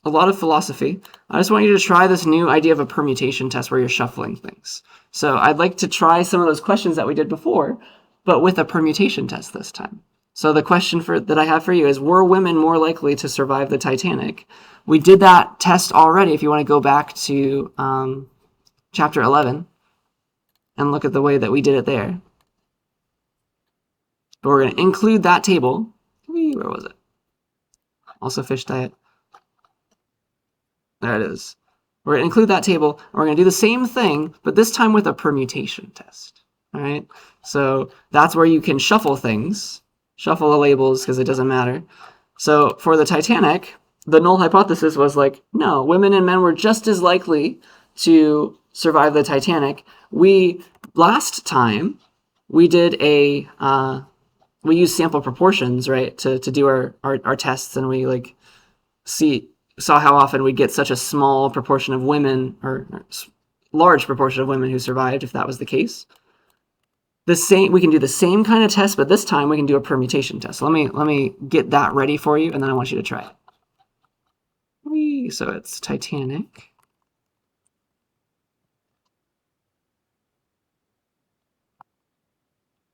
a lot of philosophy. I just want you to try this new idea of a permutation test where you're shuffling things. So I'd like to try some of those questions that we did before, but with a permutation test this time. So the question that I have for you is, were women more likely to survive the Titanic? We did that test already. If you want to go back to chapter 11 and look at the way that we did it there. But we're going to include that table. Where was it? Also fish diet. There it is. We're going to include that table. And we're going to do the same thing, but this time with a permutation test. All right. So that's where you can shuffle things, shuffle the labels because it doesn't matter. So for the Titanic, the null hypothesis was like, no, women and men were just as likely to survive the Titanic. Last time we did we used sample proportions, right, to do our tests, and we like saw how often we'd get such a small proportion of women or large proportion of women who survived if that was the case. We can do the same kind of test, but this time we can do a permutation test. So let me get that ready for you, and then I want you to try it. So it's Titanic.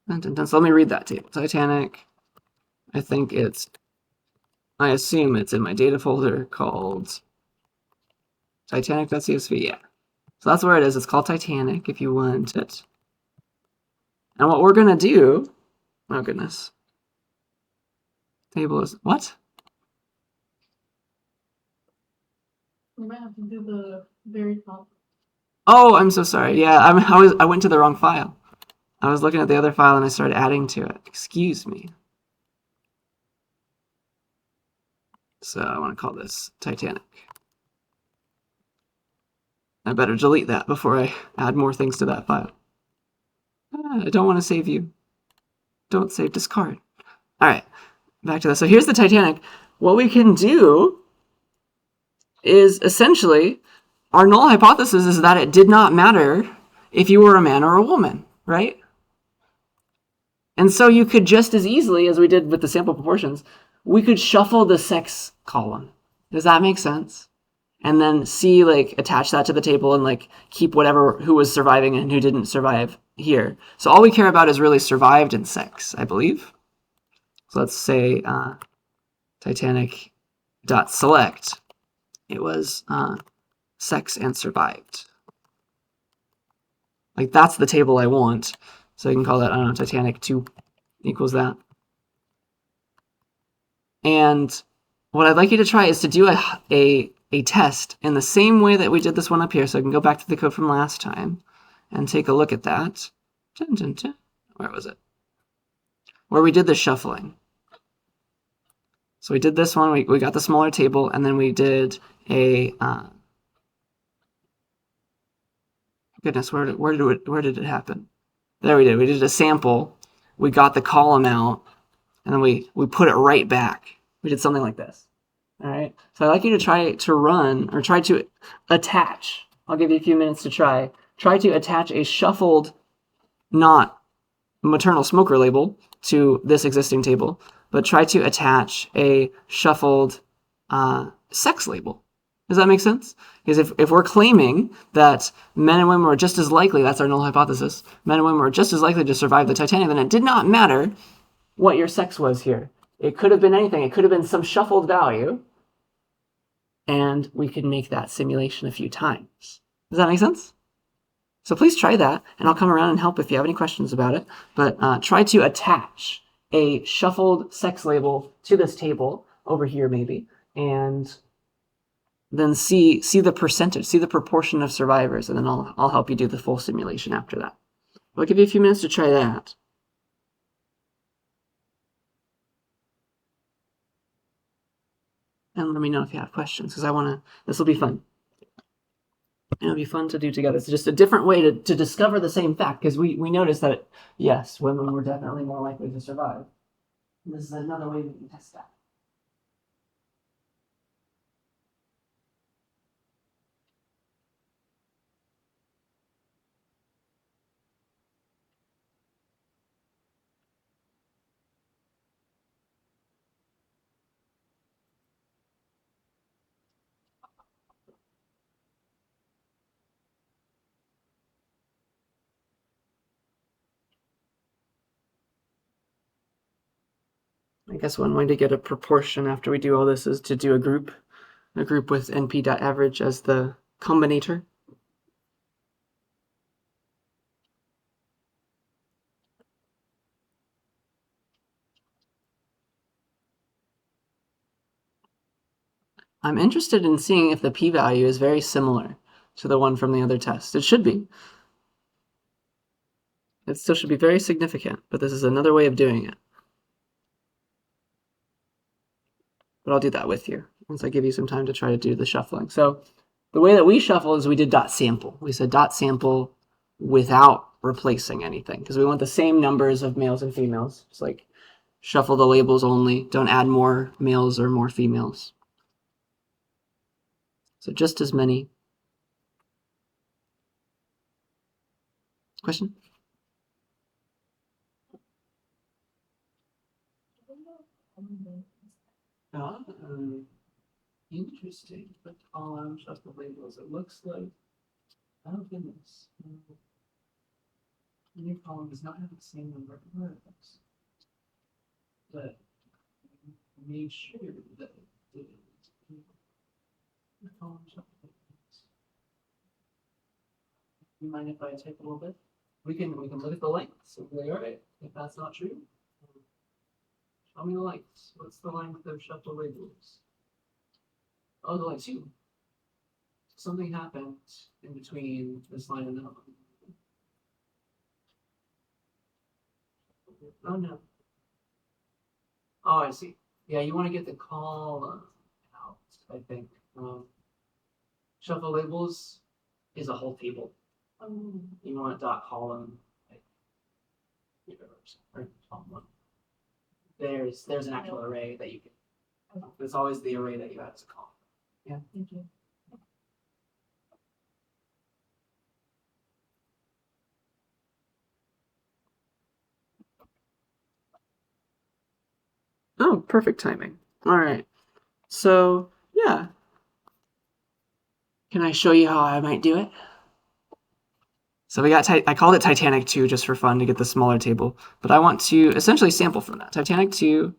Dun, dun, dun. So let me read that table. Titanic. I assume it's in my data folder called Titanic.csv. Yeah. So that's where it is. It's called Titanic if you want it. And what we're going to do, oh goodness. Table is, what? We might have to do the very top. Oh, I'm so sorry. Yeah, I went to the wrong file. I was looking at the other file and I started adding to it. Excuse me. So I want to call this Titanic. I better delete that before I add more things to that file. I don't want to save you. Don't save, discard. All right, back to this. So here's the Titanic. What we can do is essentially, our null hypothesis is that it did not matter if you were a man or a woman, right? And so you could just as easily as we did with the sample proportions, we could shuffle the sex column. Does that make sense? And then attach that to the table and keep who was surviving and who didn't survive here. So all we care about is really survived and sex, I believe. So let's say Titanic.select. It was sex and survived. That's the table I want. So you can call that, I don't know, Titanic 2 equals that. And what I'd like you to try is to do a test in the same way that we did this one up here. So I can go back to the code from last time and take a look at that. Dun, dun, dun. Where was it? Where we did the shuffling. So we did this one, we got the smaller table, and then we did a, goodness, where did it happen? There we did. We did a sample. We got the column out, and then we put it right back. We did something like this. All right. So I'd like you to try to attach. I'll give you a few minutes to try. Try to attach a shuffled, not maternal smoker label to this existing table, but try to attach a shuffled sex label. Does that make sense? Because if we're claiming that men and women were just as likely, that's our null hypothesis, men and women were just as likely to survive the Titanic, then it did not matter what your sex was here. It could have been anything. It could have been some shuffled value, and we could make that simulation a few times. Does that make sense? So please try that, and I'll come around and help if you have any questions about it. But try to attach a shuffled sex label to this table over here maybe, and then see the percentage, see the proportion of survivors, and then I'll help you do the full simulation after that. I'll give you a few minutes to try that. And let me know if you have questions, because this will be fun. It'll be fun to do together. It's just a different way to discover the same fact, because we noticed that, yes, women were definitely more likely to survive. And this is another way we can test that. I guess one way to get a proportion after we do all this is to do a group with np.average as the combinator. I'm interested in seeing if the p-value is very similar to the one from the other test. It should be. It still should be very significant, but this is another way of doing it. But I'll do that with you once I give you some time to try to do the shuffling. So the way that we shuffle is we did dot sample. We said dot sample without replacing anything because we want the same numbers of males and females. Just like shuffle the labels only. Don't add more males or more females. So just as many. Question? Interesting. But column shuffle labels. It looks like, oh goodness. The new column does not have the same number of rows. But I made sure that it did. The column shuffle labels. You mind if I take a little bit? We can look at the lengths and be like, all right, if that's not true, show me the lengths. What's the length of shuffle labels? Oh, the length 2. Something happened in between this line and that one. Oh no. Oh, I see. Yeah, you want to get the column out, I think. Shuffle labels is a whole table. You want dot column like or column 1. There's an actual array that you can. It's always the array that you add as a column. Yeah. Thank you. Oh, perfect timing. All right. So, yeah. Can I show you how I might do it? So we got, I called it Titanic 2 just for fun to get the smaller table, but I want to essentially sample from that. Titanic 2,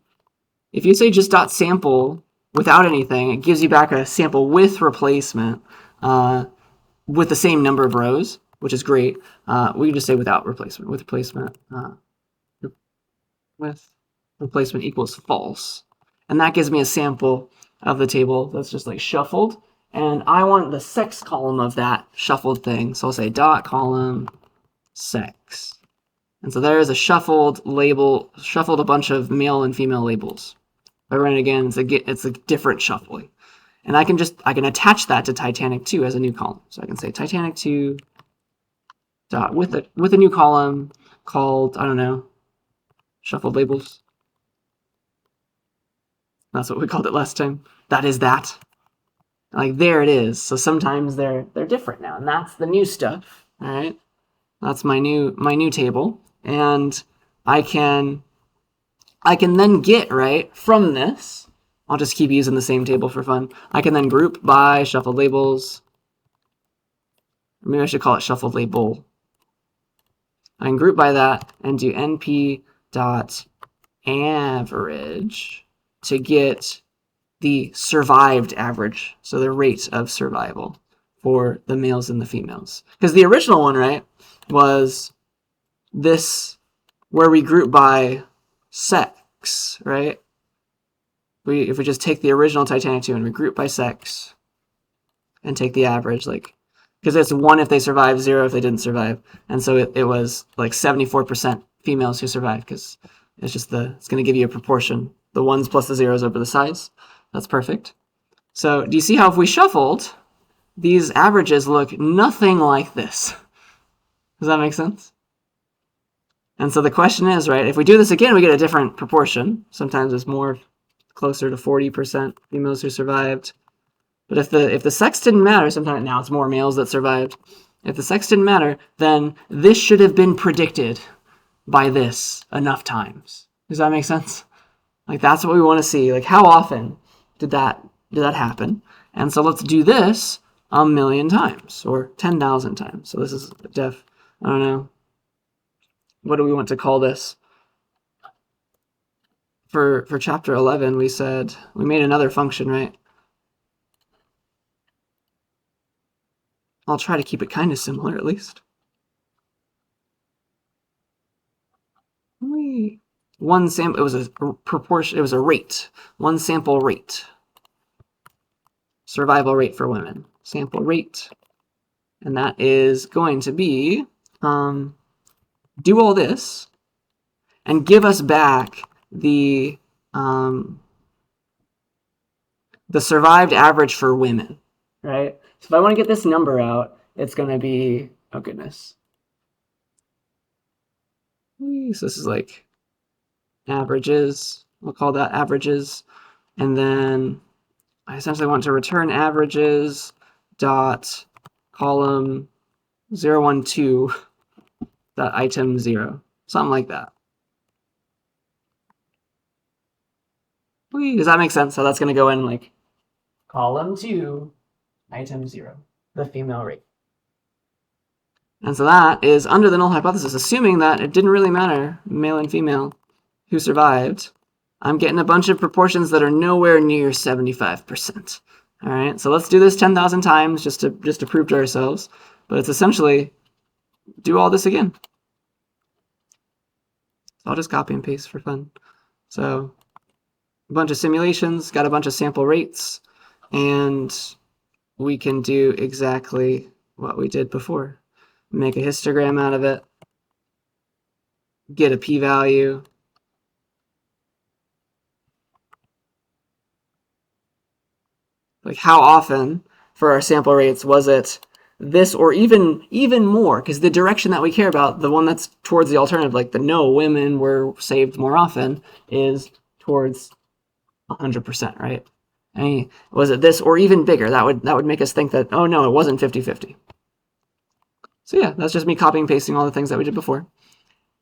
if you say just dot sample without anything, it gives you back a sample with replacement with the same number of rows, which is great. We can just say without replacement, with replacement equals false. And that gives me a sample of the table that's just like shuffled. And I want the sex column of that shuffled thing. So I'll say dot column sex. And so there is a shuffled label, shuffled a bunch of male and female labels. If I run it again, it's a different shuffling. And I can attach that to Titanic 2 as a new column. So I can say Titanic 2 dot with a new column called, I don't know, shuffled labels. That's what we called it last time. That is that. Like there it is. So sometimes they're different now, and that's the new stuff. All right, that's my new table, and I can then get right from this. I'll just keep using the same table for fun. I can then group by shuffled labels. Maybe I should call it shuffled label. I can group by that and do np dot average to get the survived average, so the rate of survival for the males and the females. Because the original one, right, was this where we group by sex, right? If we just take the original Titanic 2 and we group by sex and take the average, like, because it's 1 if they survive, 0 if they didn't survive. And so it was like 74% females who survived because it's going to give you a proportion. The 1s plus the 0s over the sides. That's perfect. So do you see how if we shuffled, these averages look nothing like this? Does that make sense? And so the question is, right, if we do this again, we get a different proportion. Sometimes it's more closer to 40% females who survived. But if the sex didn't matter, sometimes now it's more males that survived. If the sex didn't matter, then this should have been predicted by this enough times. Does that make sense? Like that's what we want to see. Like how often did that happen? And so let's do this 1,000,000 times or 10,000 times. So this is I don't know. What do we want to call this? For chapter 11, we said we made another function, right? I'll try to keep it kind of similar at least. One sample, it was a proportion, it was a rate. One sample rate. survival rate for women. Sample rate. And that is going to be do all this and give us back the survived average for women, right? So if I want to get this number out, it's going to be, oh goodness. So this is like averages. We'll call that averages. And then I essentially want to return averages dot column 012 dot item 0. Something like that. Does that make sense? So that's going to go in like column 2, item 0, the female rate. And so that is under the null hypothesis, assuming that it didn't really matter, male and female, who survived. I'm getting a bunch of proportions that are nowhere near 75%. All right, so let's do this 10,000 times just to prove to ourselves. But it's essentially do all this again. So I'll just copy and paste for fun. So a bunch of simulations, got a bunch of sample rates, and we can do exactly what we did before. Make a histogram out of it, get a p-value, like how often for our sample rates was it this or even more, because the direction that we care about, the one that's towards the alternative, like the no, women were saved more often, is towards 100%, right? I mean, was it this or even bigger? That would make us think that, oh no, it wasn't 50-50. So yeah, that's just me copying and pasting all the things that we did before.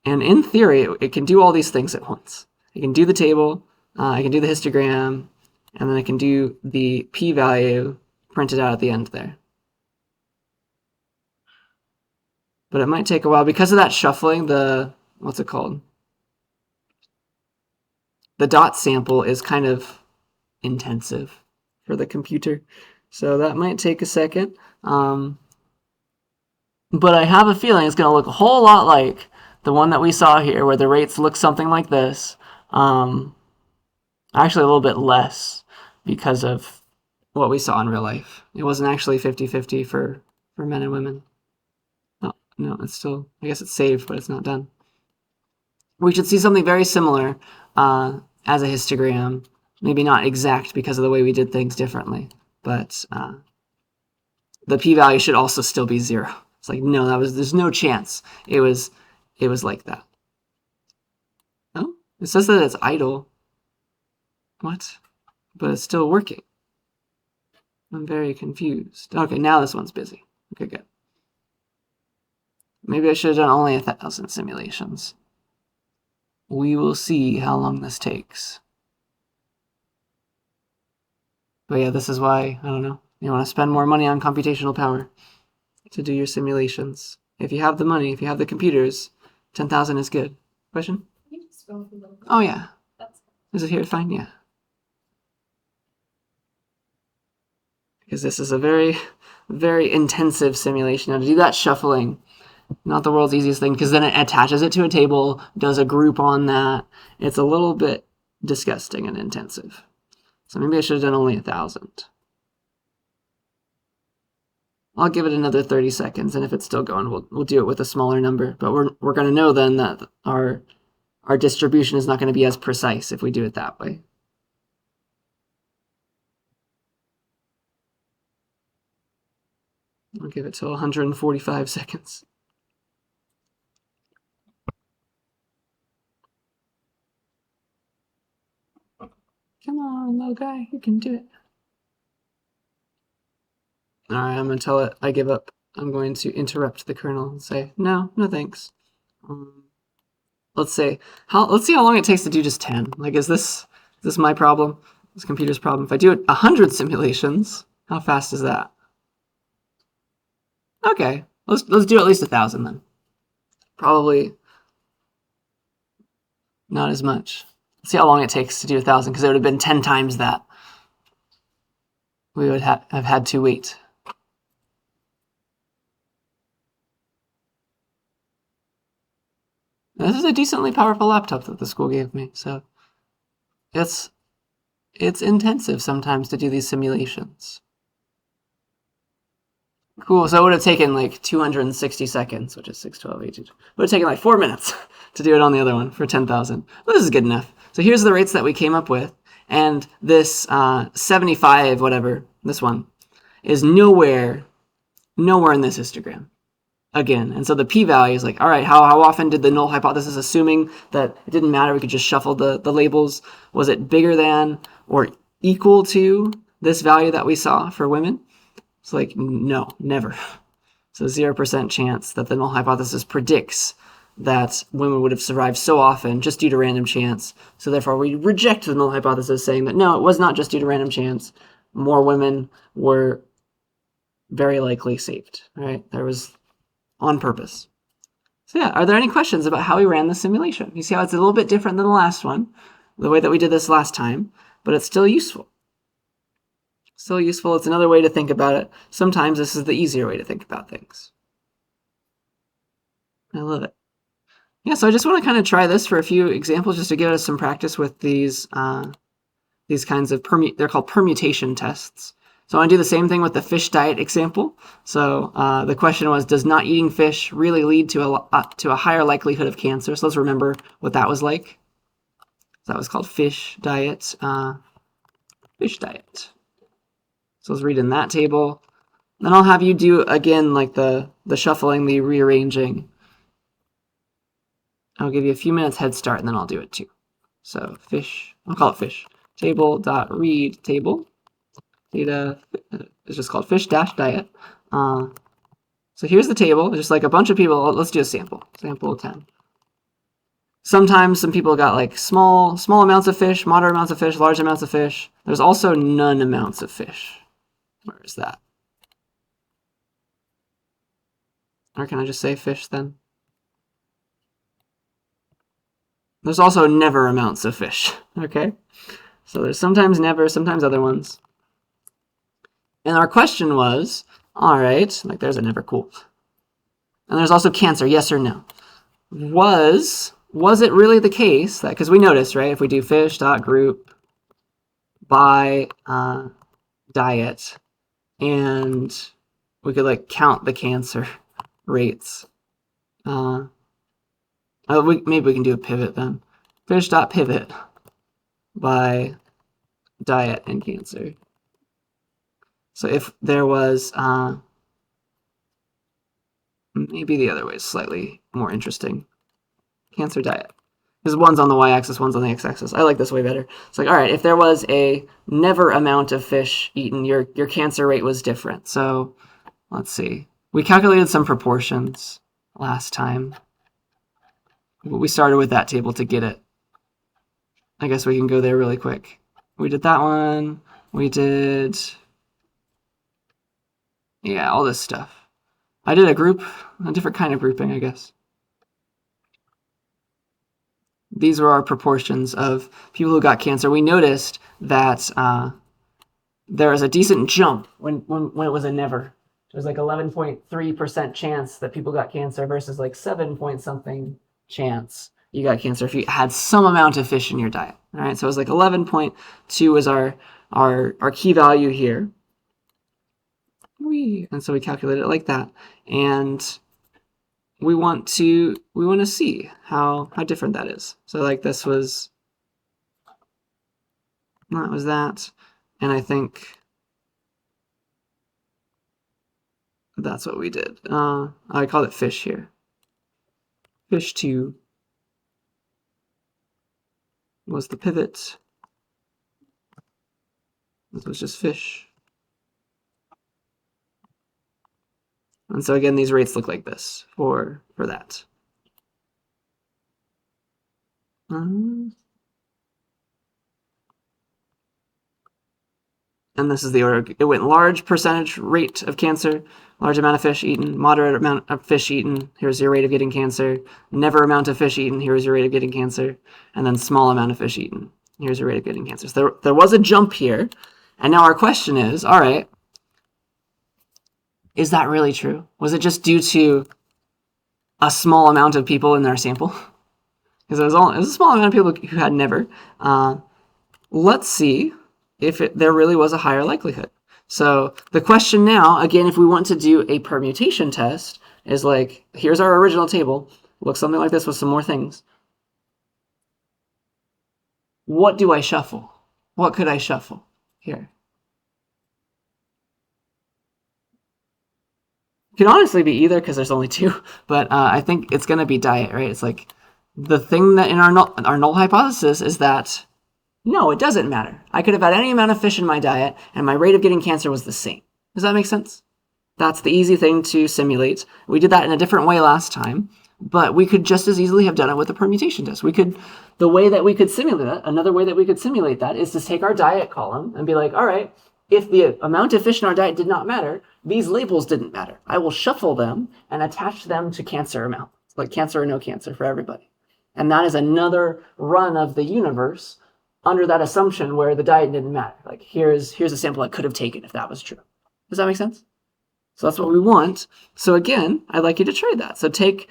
And in theory, it can do all these things at once. It can do the table, I can do the histogram, and then I can do the p-value printed out at the end there. But it might take a while because of that shuffling, what's it called? The dot sample is kind of intensive for the computer. So that might take a second. But I have a feeling it's going to look a whole lot like the one that we saw here, where the rates look something like this. Actually, a little bit less because of what we saw in real life. It wasn't actually 50-50 for men and women. Oh, no, it's still, I guess it's saved, but it's not done. We should see something very similar as a histogram. Maybe not exact because of the way we did things differently, but the p-value should also still be 0. It's like, no, there's no chance it was like that. Oh, it says that it's idle. What? But it's still working. I'm very confused. Okay, now this one's busy. Okay, good. Maybe I should have done only 1,000 simulations. We will see how long this takes. But yeah, this is why, I don't know, you want to spend more money on computational power to do your simulations. If you have the money, if you have the computers, 10,000 is good. Question? You just go through them. Oh yeah. That's Is it here? Fine, yeah. Because this is a very, very intensive simulation. Now to do that shuffling, not the world's easiest thing, because then it attaches it to a table, does a group on that. It's a little bit disgusting and intensive. So maybe I should have done only 1,000. I'll give it another 30 seconds, and if it's still going, we'll do it with a smaller number. But we're going to know then that our distribution is not going to be as precise if we do it that way. I'll give it till 145 seconds. Come on, little guy, you can do it. All right, I'm going to tell it I give up. I'm going to interrupt the kernel and say, no thanks. Let's see how long it takes to do just 10. Like, is this my problem? This computer's problem? If I do 100 simulations, how fast is that? Okay, let's do at least 1,000 then. Probably not as much. Let's see how long it takes to do 1,000, because it would have been 10 times that. We would have had to wait. This is a decently powerful laptop that the school gave me, so it's intensive sometimes to do these simulations. Cool. So it would have taken like 260 seconds, which is 6, 12, 18. It would have taken like 4 minutes to do it on the other one for 10,000. Well, this is good enough. So here's the rates that we came up with. And this 75, whatever, this one, is nowhere in this histogram. Again. And so the p-value is like, all right, how often did the null hypothesis, assuming that it didn't matter, we could just shuffle the labels, was it bigger than or equal to this value that we saw for women? It's like, no, never. So 0% chance that the null hypothesis predicts that women would have survived so often just due to random chance. So therefore we reject the null hypothesis, saying that no, it was not just due to random chance. More women were very likely saved, right? There was on purpose. So yeah, are there any questions about how we ran the simulation? You see how it's a little bit different than the last one, the way that we did this last time, but it's still useful. Still useful. It's another way to think about it. Sometimes this is the easier way to think about things. I love it. Yeah, so I just want to kind of try this for a few examples just to give us some practice with these kinds of, they're called permutation tests. So I want to do the same thing with the fish diet example. So the question was, does not eating fish really lead to a higher likelihood of cancer? So let's remember what that was like. That was called fish diet. Fish diet. So let's read in that table. Then I'll have you do, again, like the shuffling, the rearranging. I'll give you a few minutes head start, and then I'll do it too. So fish, I'll call it fish. Table.read table. Data is just called fish dash diet. So here's the table, just like a bunch of people. Let's do a sample. Sample 10. Sometimes some people got like small amounts of fish, moderate amounts of fish, large amounts of fish. There's also none amounts of fish. Where is that? Or can I just say fish then? There's also never amounts of fish, okay? So there's sometimes never, sometimes other ones. And our question was, all right, like there's a never, cool. And there's also cancer, yes or no. Was it really the case that, because we noticed, right, if we do fish.group by diet, and we could like count the cancer rates. Maybe we can do a pivot then. Fish.pivot by diet and cancer. So if there was, maybe the other way is slightly more interesting. Cancer diet. Because one's on the y-axis, one's on the x-axis. I like this way better. It's like, all right, if there was a never amount of fish eaten, your cancer rate was different. So let's see. We calculated some proportions last time. We started with that table to get it. I guess we can go there really quick. We did that one. We did, yeah, all this stuff. I did a different kind of grouping, I guess. These were our proportions of people who got cancer. We noticed that there was a decent jump when it was a never. It was like 11.3% chance that people got cancer versus like 7 point something chance you got cancer if you had some amount of fish in your diet. All right, so it was like 11.2 was our key value here. And so we calculated it like that. And we want to see how different that is. So like this was, that was that, and I think that's what we did. I called it fish here. Fish 2 was the pivot. This was just fish. And so again, these rates look like this for that. And this is the order. It went large percentage rate of cancer, large amount of fish eaten, moderate amount of fish eaten, here's your rate of getting cancer, never amount of fish eaten, here's your rate of getting cancer, and then small amount of fish eaten, here's your rate of getting cancer. So there was a jump here, and now our question is, all right, is that really true? Was it just due to a small amount of people in our sample? Because it was a small amount of people who had never. Let's see if there really was a higher likelihood. So the question now, again, if we want to do a permutation test, is like, here's our original table. Looks something like this with some more things. What do I shuffle? What could I shuffle here? It can honestly be either because there's only two, but I think it's going to be diet, right? It's like the thing that in our null hypothesis is that no, it doesn't matter. I could have had any amount of fish in my diet, and my rate of getting cancer was the same. Does that make sense? That's the easy thing to simulate. We did that in a different way last time, but we could just as easily have done it with a permutation test. The way that we could simulate that, another way that we could simulate that is to take our diet column and be like, all right, if the amount of fish in our diet did not matter, these labels didn't matter. I will shuffle them and attach them to cancer amounts, like cancer or no cancer for everybody. And that is another run of the universe under that assumption where the diet didn't matter. Like here's a sample I could have taken if that was true. Does that make sense? So that's what we want. So again, I'd like you to try that. So take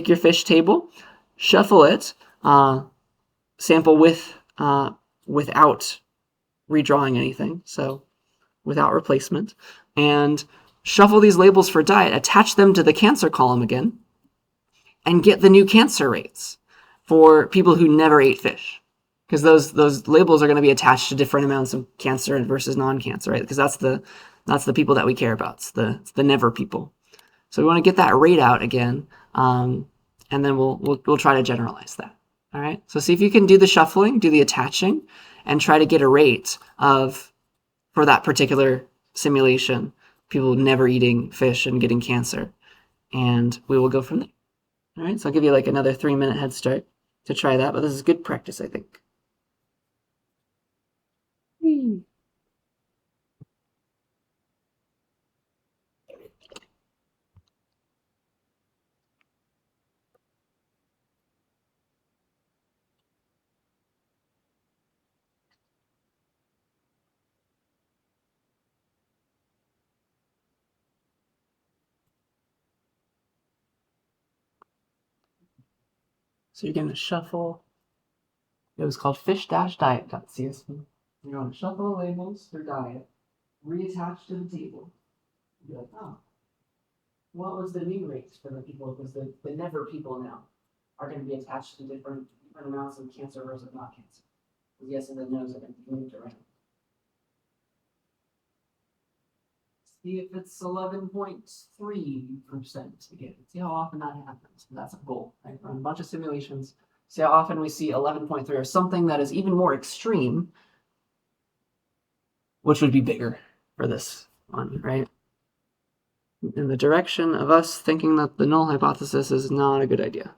your fish table, shuffle it, sample without redrawing anything, so without replacement, and shuffle these labels for diet, attach them to the cancer column again, and get the new cancer rates for people who never ate fish. Because those labels are going to be attached to different amounts of cancer versus non-cancer, right? Because that's the people that we care about. It's the never people. So we want to get that rate out again, and then we'll try to generalize that. All right. So see if you can do the shuffling, do the attaching, and try to get a rate for that particular simulation, people never eating fish and getting cancer, and we will go from there. All right. So I'll give you like another 3-minute head start to try that, but this is good practice, I think. So you're going to shuffle. It was called fish-diet.csv. You're going to shuffle the labels for diet, reattach to the table. You're like, oh, what was the new rates for the people? Because the never people now are going to be attached to different amounts of cancer versus not cancer. The yes and the no's are going to be moved around. See if it's 11.3% again. See how often that happens. That's a goal, right? Run a bunch of simulations. See how often we see 11.3 or something that is even more extreme, which would be bigger for this one, right? In the direction of us thinking that the null hypothesis is not a good idea.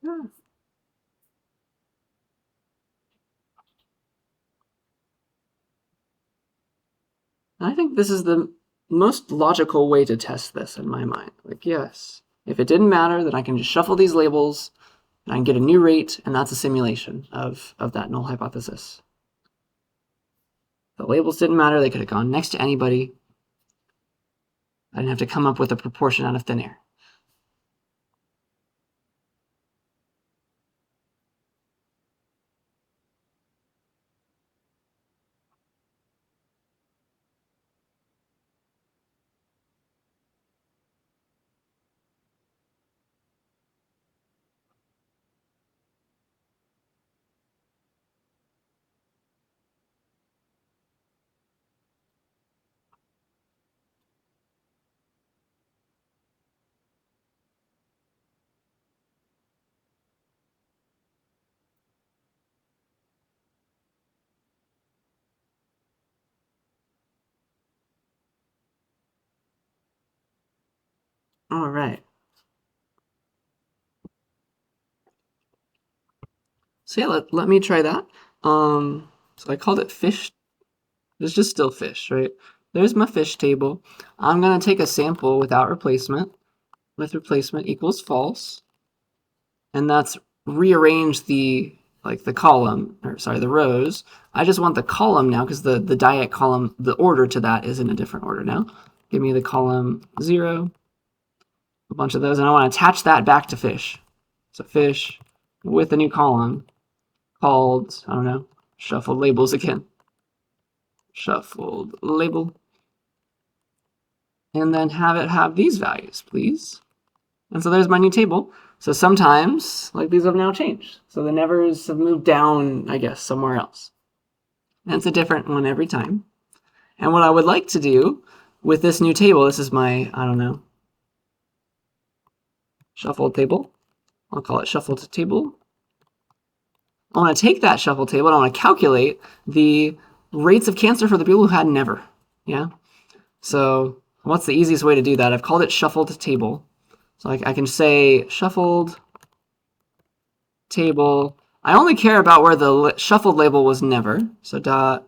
Yeah. I think this is the most logical way to test this in my mind. Like, yes, if it didn't matter, then I can just shuffle these labels and I can get a new rate, and that's a simulation of that null hypothesis. The labels didn't matter, they could have gone next to anybody. I didn't have to come up with a proportion out of thin air. All right. So yeah, let me try that. So I called it fish. It's just still fish, right? There's my fish table. I'm going to take a sample without replacement. With replacement equals false. And that's rearrange the column, or sorry, the rows. I just want the column now because the diet column, the order to that is in a different order now. Give me the column 0, a bunch of those, and I want to attach that back to fish. So fish with a new column called, I don't know, shuffled labels again. Shuffled label. And then have it have these values, please. And so there's my new table. So sometimes, like, these have now changed. So the nevers have moved down, I guess, somewhere else. And it's a different one every time. And what I would like to do with this new table, this is my, I don't know, shuffled table. I'll call it shuffled table. I want to take that shuffled table and I want to calculate the rates of cancer for the people who had never. Yeah? So what's the easiest way to do that? I've called it shuffled table. So I can say shuffled table. I only care about where the shuffled label was never. So dot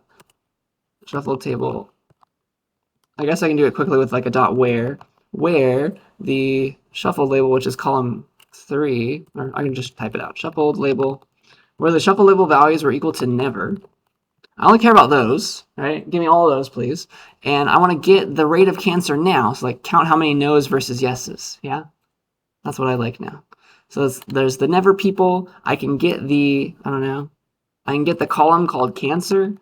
shuffled table. I guess I can do it quickly with like a dot where the shuffled label, which is column 3, or I can just type it out. Shuffled label, where the shuffled label values were equal to never. I only care about those, right? Give me all those, please. And I want to get the rate of cancer now. So like count how many no's versus yeses. Yeah? That's what I like now. So there's the never people. I can get the, I don't know, I can get the column called cancer.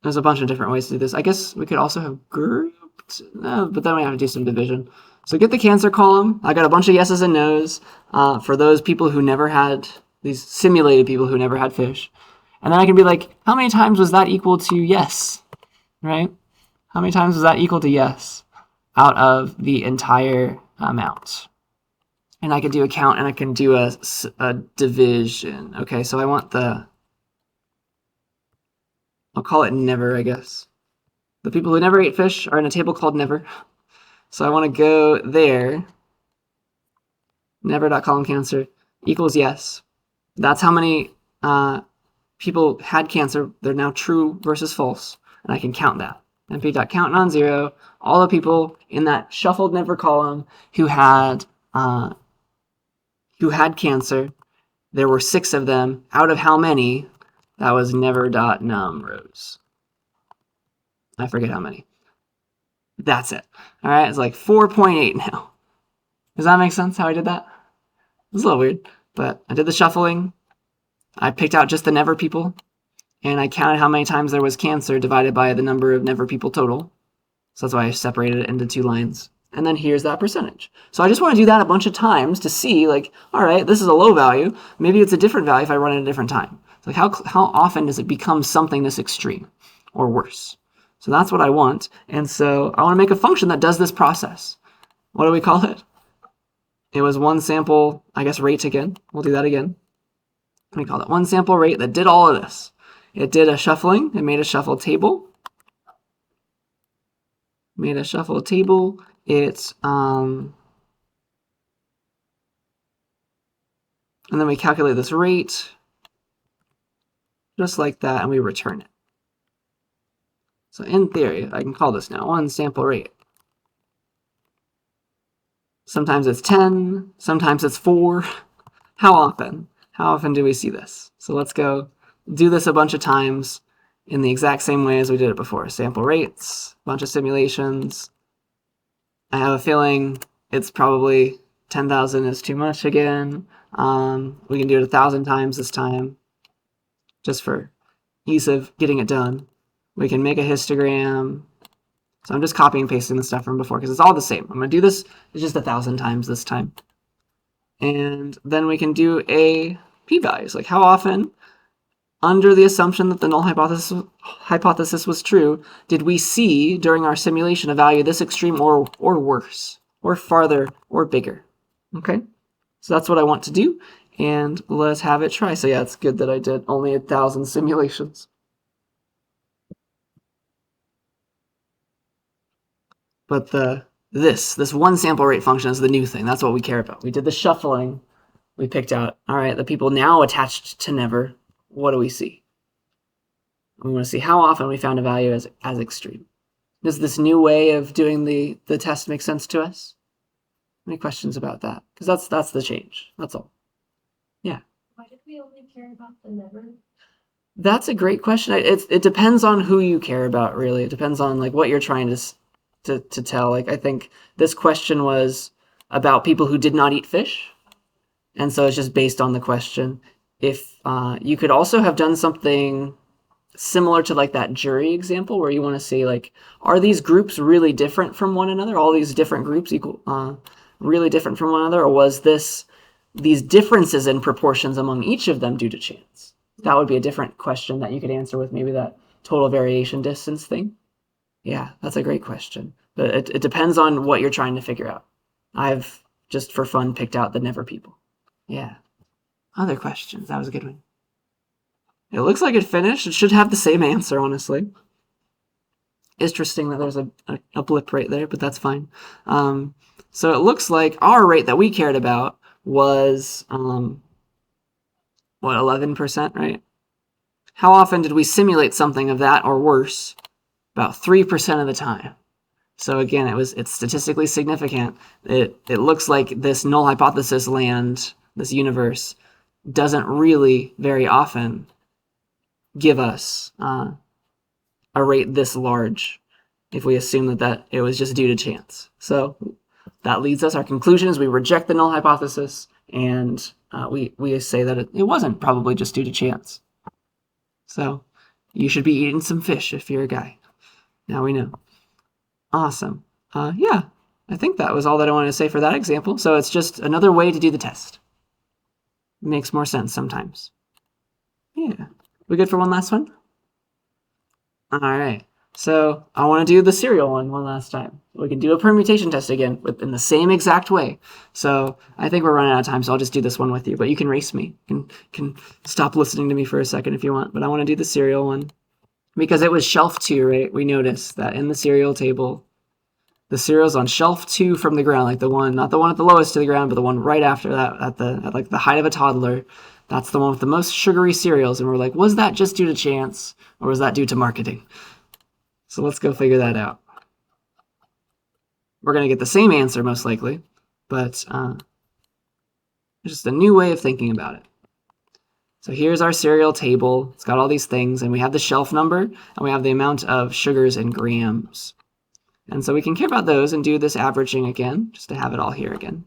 There's a bunch of different ways to do this. I guess we could also have grouped, no, but then we have to do some division. So get the cancer column. I got a bunch of yeses and nos for those people who never had, these simulated people who never had fish. And then I can be like, how many times was that equal to yes, right? How many times was that equal to yes out of the entire amount? And I can do a count and I can do a division. Okay, so I want the, I'll call it never, I guess. The people who never ate fish are in a table called never. So I want to go there. Never.column cancer equals yes. That's how many people had cancer. They're now true versus false. And I can count that. np.count non-zero. All the people in that shuffled never column who had cancer. There were 6 of them. Out of how many? That was never.num rows. I forget how many. That's it. All right, it's like 4.8 now. Does that make sense how I did that? It's a little weird, but I did the shuffling. I picked out just the never people, and I counted how many times there was cancer divided by the number of never people total. So that's why I separated it into 2 lines. And then here's that percentage. So I just want to do that a bunch of times to see, like, all right, this is a low value. Maybe it's a different value if I run it at a different time. So like how often does it become something this extreme or worse? So that's what I want. And so I want to make a function that does this process. What do we call it? It was one sample, I guess, rate again. We'll do that again. We call it one sample rate that did all of this. It did a shuffling. It made a shuffle table. Made a shuffle table. It's and then we calculate this rate just like that, and we return it. So in theory, I can call this now one sample rate. Sometimes it's 10, sometimes it's 4. How often? How often do we see this? So let's go do this a bunch of times in the exact same way as we did it before. Sample rates, bunch of simulations. I have a feeling it's probably 10,000 is too much again. We can do it 1,000 times this time, just for ease of getting it done. We can make a histogram. So I'm just copying and pasting the stuff from before because it's all the same. I'm going to do this just 1,000 times this time. And then we can do a p-values, like how often, under the assumption that the null hypothesis was true, did we see during our simulation a value this extreme or worse, or farther, or bigger? Okay, so that's what I want to do, and let's have it try. So yeah, it's good that I did only 1,000 simulations. But this one sample rate function is the new thing. That's what we care about. We did the shuffling. We picked out, all right, the people now attached to never what do we see? We want to see how often we found a value as extreme. Does this new way of doing the test make sense to us? Any questions about that? Because that's the change. That's all. Yeah. Why did we only care about the never? That's a great question. It depends on who you care about, really. It depends on like what you're trying to tell. Like I think this question was about people who did not eat fish, and so it's just based on the question. If you could also have done something similar to like that jury example where you want to say like, are these groups really different from one another? All these different groups really different from one another, or was these differences in proportions among each of them due to chance? That would be a different question that you could answer with maybe that total variation distance thing. Yeah, that's a great question. But it depends on what you're trying to figure out. I've just for fun picked out the never people. Yeah. Other questions? That was a good one. It looks like it finished. It should have the same answer, honestly. Interesting that there's a blip right there, but that's fine. So it looks like our rate that we cared about was, 11%, right? How often did we simulate something of that or worse? About 3% of the time. So again, it's statistically significant. It looks like this null hypothesis land, this universe, doesn't really very often give us a rate this large if we assume that it was just due to chance. So that leads us, our conclusion is we reject the null hypothesis, and we say that it wasn't probably just due to chance. So you should be eating some fish if you're a guy. Now we know. Awesome. Yeah, I think that was all that I wanted to say for that example. So it's just another way to do the test. Makes more sense sometimes. Yeah. We good for one last one? All right. So I want to do the serial one last time. We can do a permutation test again in the same exact way. So I think we're running out of time, so I'll just do this one with you. But you can race me. You can stop listening to me for a second if you want. But I want to do the serial one. Because it was shelf 2, right? We noticed that in the serial table, the cereal's on shelf 2 from the ground, like the one, not the one at the lowest to the ground, but the one right after that, at like the height of a toddler. That's the one with the most sugary cereals. And we're like, was that just due to chance, or was that due to marketing? So let's go figure that out. We're going to get the same answer, most likely, but just a new way of thinking about it. So here's our cereal table. It's got all these things, and we have the shelf number, and we have the amount of sugars in grams. And so we can care about those and do this averaging again, just to have it all here again.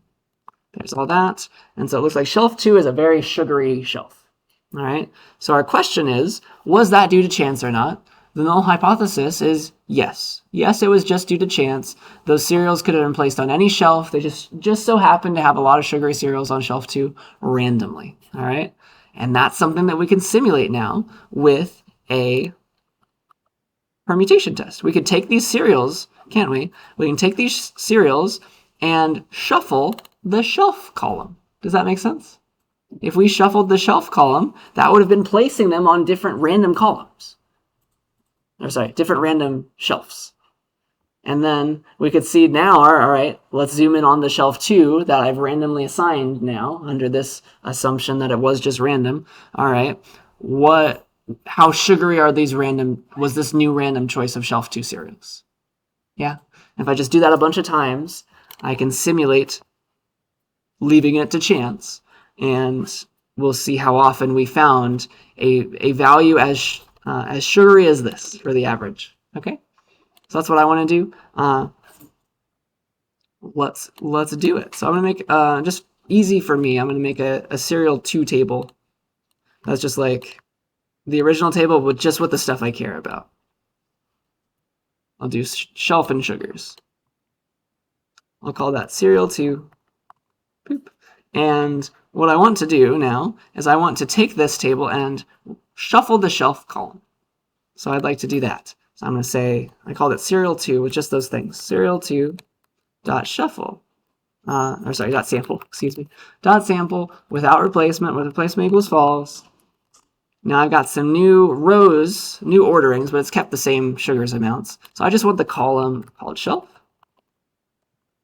There's all that. And so it looks like shelf 2 is a very sugary shelf. All right. So our question is, was that due to chance or not? The null hypothesis is yes. Yes, it was just due to chance. Those cereals could have been placed on any shelf. They just so happened to have a lot of sugary cereals on shelf 2 randomly. All right. And that's something that we can simulate now with a permutation test. We could take these cereals, can't we? We can take these cereals and shuffle the shelf column. Does that make sense? If we shuffled the shelf column, that would have been placing them on different random columns. Or sorry, different random shelves. And then we could see now, all right, let's zoom in on the shelf 2 that I've randomly assigned now under this assumption that it was just random. All right, how sugary are was this new random choice of shelf 2 cereals? Yeah, if I just do that a bunch of times, I can simulate leaving it to chance, and we'll see how often we found a value as sugary as this for the average. Okay, so that's what I want to do. Let's do it. So I'm gonna make just easy for me. I'm gonna make a cereal 2 table. That's just like the original table, but just with the stuff I care about. I'll do shelf and sugars. I'll call that cereal 2. Boop. And what I want to do now is I want to take this table and shuffle the shelf column. So I'd like to do that. So I'm going to say, I called it cereal 2 with just those things. Cereal 2 dot shuffle. Dot sample, excuse me. Dot sample without replacement, with replacement equals false. Now I've got some new rows, new orderings, but it's kept the same sugars amounts. So I just want the column called shelf.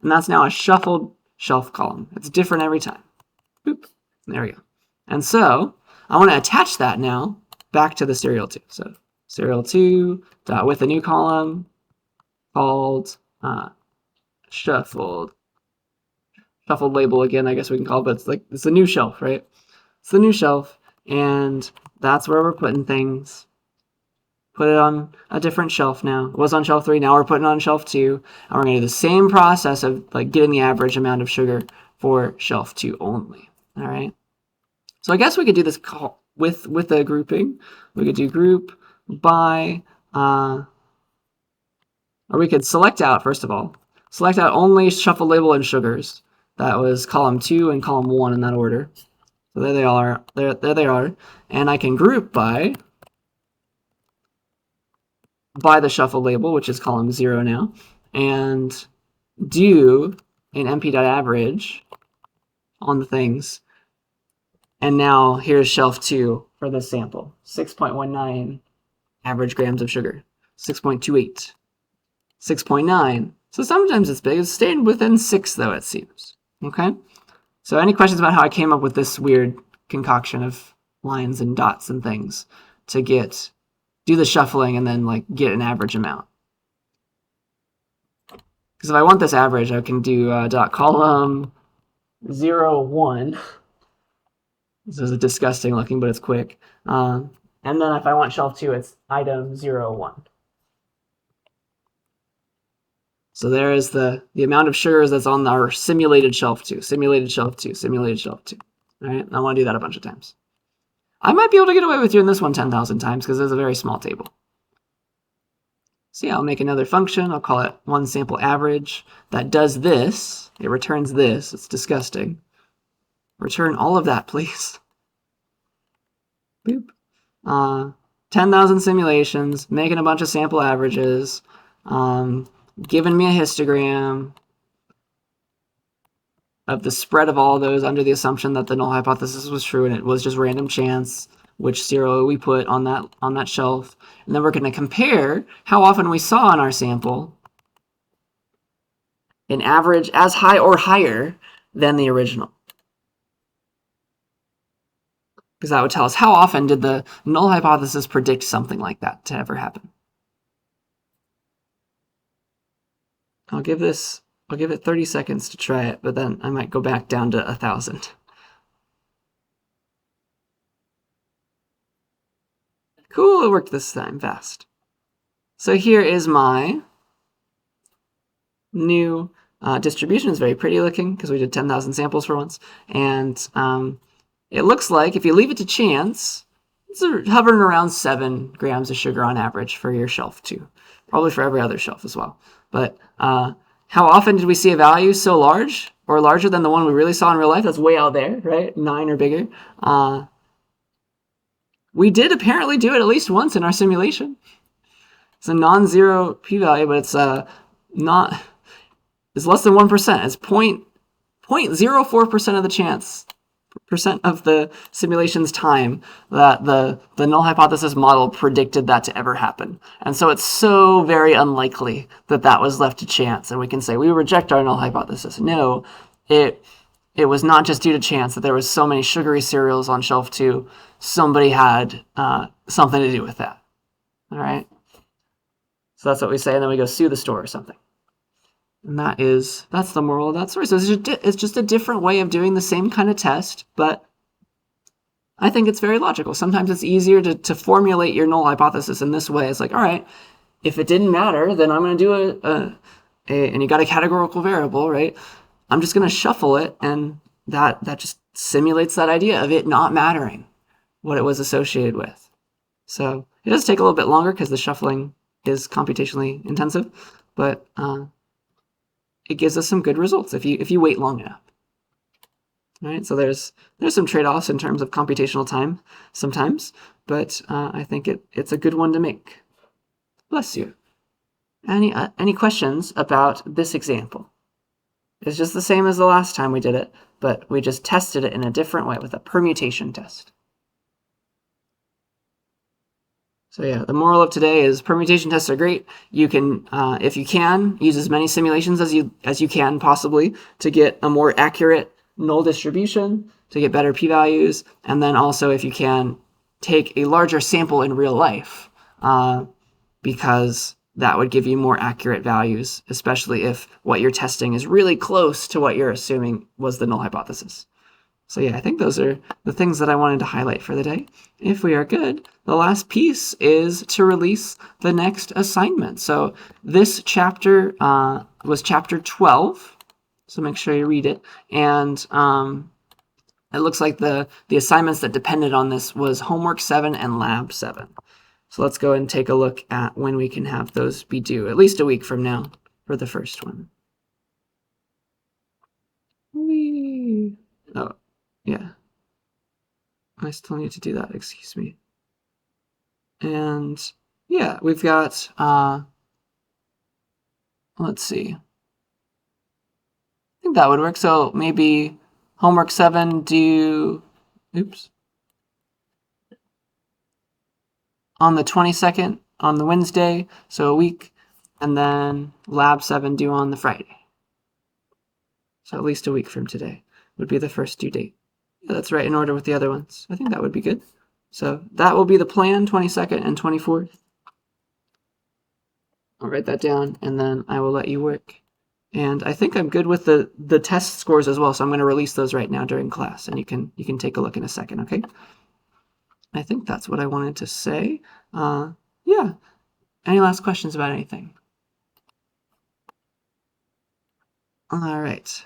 And that's now a shuffled shelf column. It's different every time. Boop. There we go. And so I want to attach that now back to the serial 2. So serial 2 dot with a new column called shuffled label again, I guess we can call it, but it's a new shelf, right? It's the new shelf, and that's where we're putting things. Put it on a different shelf now. It was on shelf 3, now we're putting it on shelf 2, and we're going to do the same process of like getting the average amount of sugar for shelf 2 only. All right. So I guess we could do this with a grouping. We could do group by, or we could select out, first of all, select out only shuffle label and sugars. That was column 2 and column 1 in that order. So there they are. There they are. And I can group by the shuffle label, which is column 0 now, and do an np.average on the things. And now here's shelf 2 for this sample. 6.19 average grams of sugar. 6.28. 6.9. So sometimes it's big. It's staying within 6, though, it seems. Okay? So any questions about how I came up with this weird concoction of lines and dots and things to do the shuffling and then like get an average amount? Because if I want this average, I can do dot column 0, 1. This is disgusting looking, but it's quick. And then if I want shelf 2, it's item 0, 1. So there is the amount of sugars that's on our simulated shelf 2, simulated shelf 2, simulated shelf 2. All right, I want to do that a bunch of times. I might be able to get away with doing this one 10,000 times because it's a very small table. So yeah, I'll make another function. I'll call it one sample average that does this. It returns this. It's disgusting. Return all of that, please. Boop. 10,000 simulations, making a bunch of sample averages, giving me a histogram of the spread of all those under the assumption that the null hypothesis was true and it was just random chance which 0 we put on that shelf. And then we're going to compare how often we saw in our sample an average as high or higher than the original. Because that would tell us how often did the null hypothesis predict something like that to ever happen. I'll give it 30 seconds to try it, but then I might go back down to 1,000. Cool, it worked this time, fast. So here is my new distribution. It's very pretty looking because we did 10,000 samples for once. And it looks like if you leave it to chance, it's hovering around 7 grams of sugar on average for your shelf 2. Probably for every other shelf as well. But how often did we see a value so large or larger than the one we really saw in real life? That's way out there, right? 9 or bigger. We did apparently do it at least once in our simulation. It's a non-zero p-value, but it's less than 1%. It's 0.04% of the chance, percent of the simulation's time that the null hypothesis model predicted that to ever happen. And so it's so very unlikely that was left to chance. And we can say we reject our null hypothesis. No, it was not just due to chance that there was so many sugary cereals on shelf 2. Somebody had something to do with that. All right. So that's what we say, and then we go sue the store or something. And that's the moral of that story. So it's just a different way of doing the same kind of test, but I think it's very logical. Sometimes it's easier to formulate your null hypothesis in this way. It's like, all right, if it didn't matter, then I'm going to do and you got a categorical variable, right? I'm just going to shuffle it, and that just simulates that idea of it not mattering what it was associated with. So it does take a little bit longer because the shuffling is computationally intensive, but it gives us some good results if you wait long enough. All right, so there's some trade-offs in terms of computational time sometimes, but I think it's a good one to make. Bless you. Any questions about this example? It's just the same as the last time we did it, but we just tested it in a different way with a permutation test. So yeah, the moral of today is permutation tests are great. You can, if you can, use as many simulations as you can possibly to get a more accurate null distribution, to get better p-values, and then also if you can take a larger sample in real life, because that would give you more accurate values, especially if what you're testing is really close to what you're assuming was the null hypothesis. So yeah, I think those are the things that I wanted to highlight for the day. If we are good, the last piece is to release the next assignment. So this chapter was chapter 12, so make sure you read it. And it looks like the assignments that depended on this was homework 7 and lab 7. So let's go and take a look at when we can have those be due, at least a week from now for the first one. Whee! Oh, yeah. I still need to do that, excuse me. And yeah, we've got, let's see. I think that would work. So maybe homework 7 due, oops, on the 22nd, on the Wednesday, so a week, and then lab 7 due on the Friday. So at least a week from today would be the first due date. Yeah, that's right in order with the other ones. I think that would be good. So that will be the plan, 22nd and 24th. I'll write that down, and then I will let you work. And I think I'm good with the test scores as well, so I'm going to release those right now during class, and you can take a look in a second, okay? I think that's what I wanted to say. Yeah. Any last questions about anything? All right.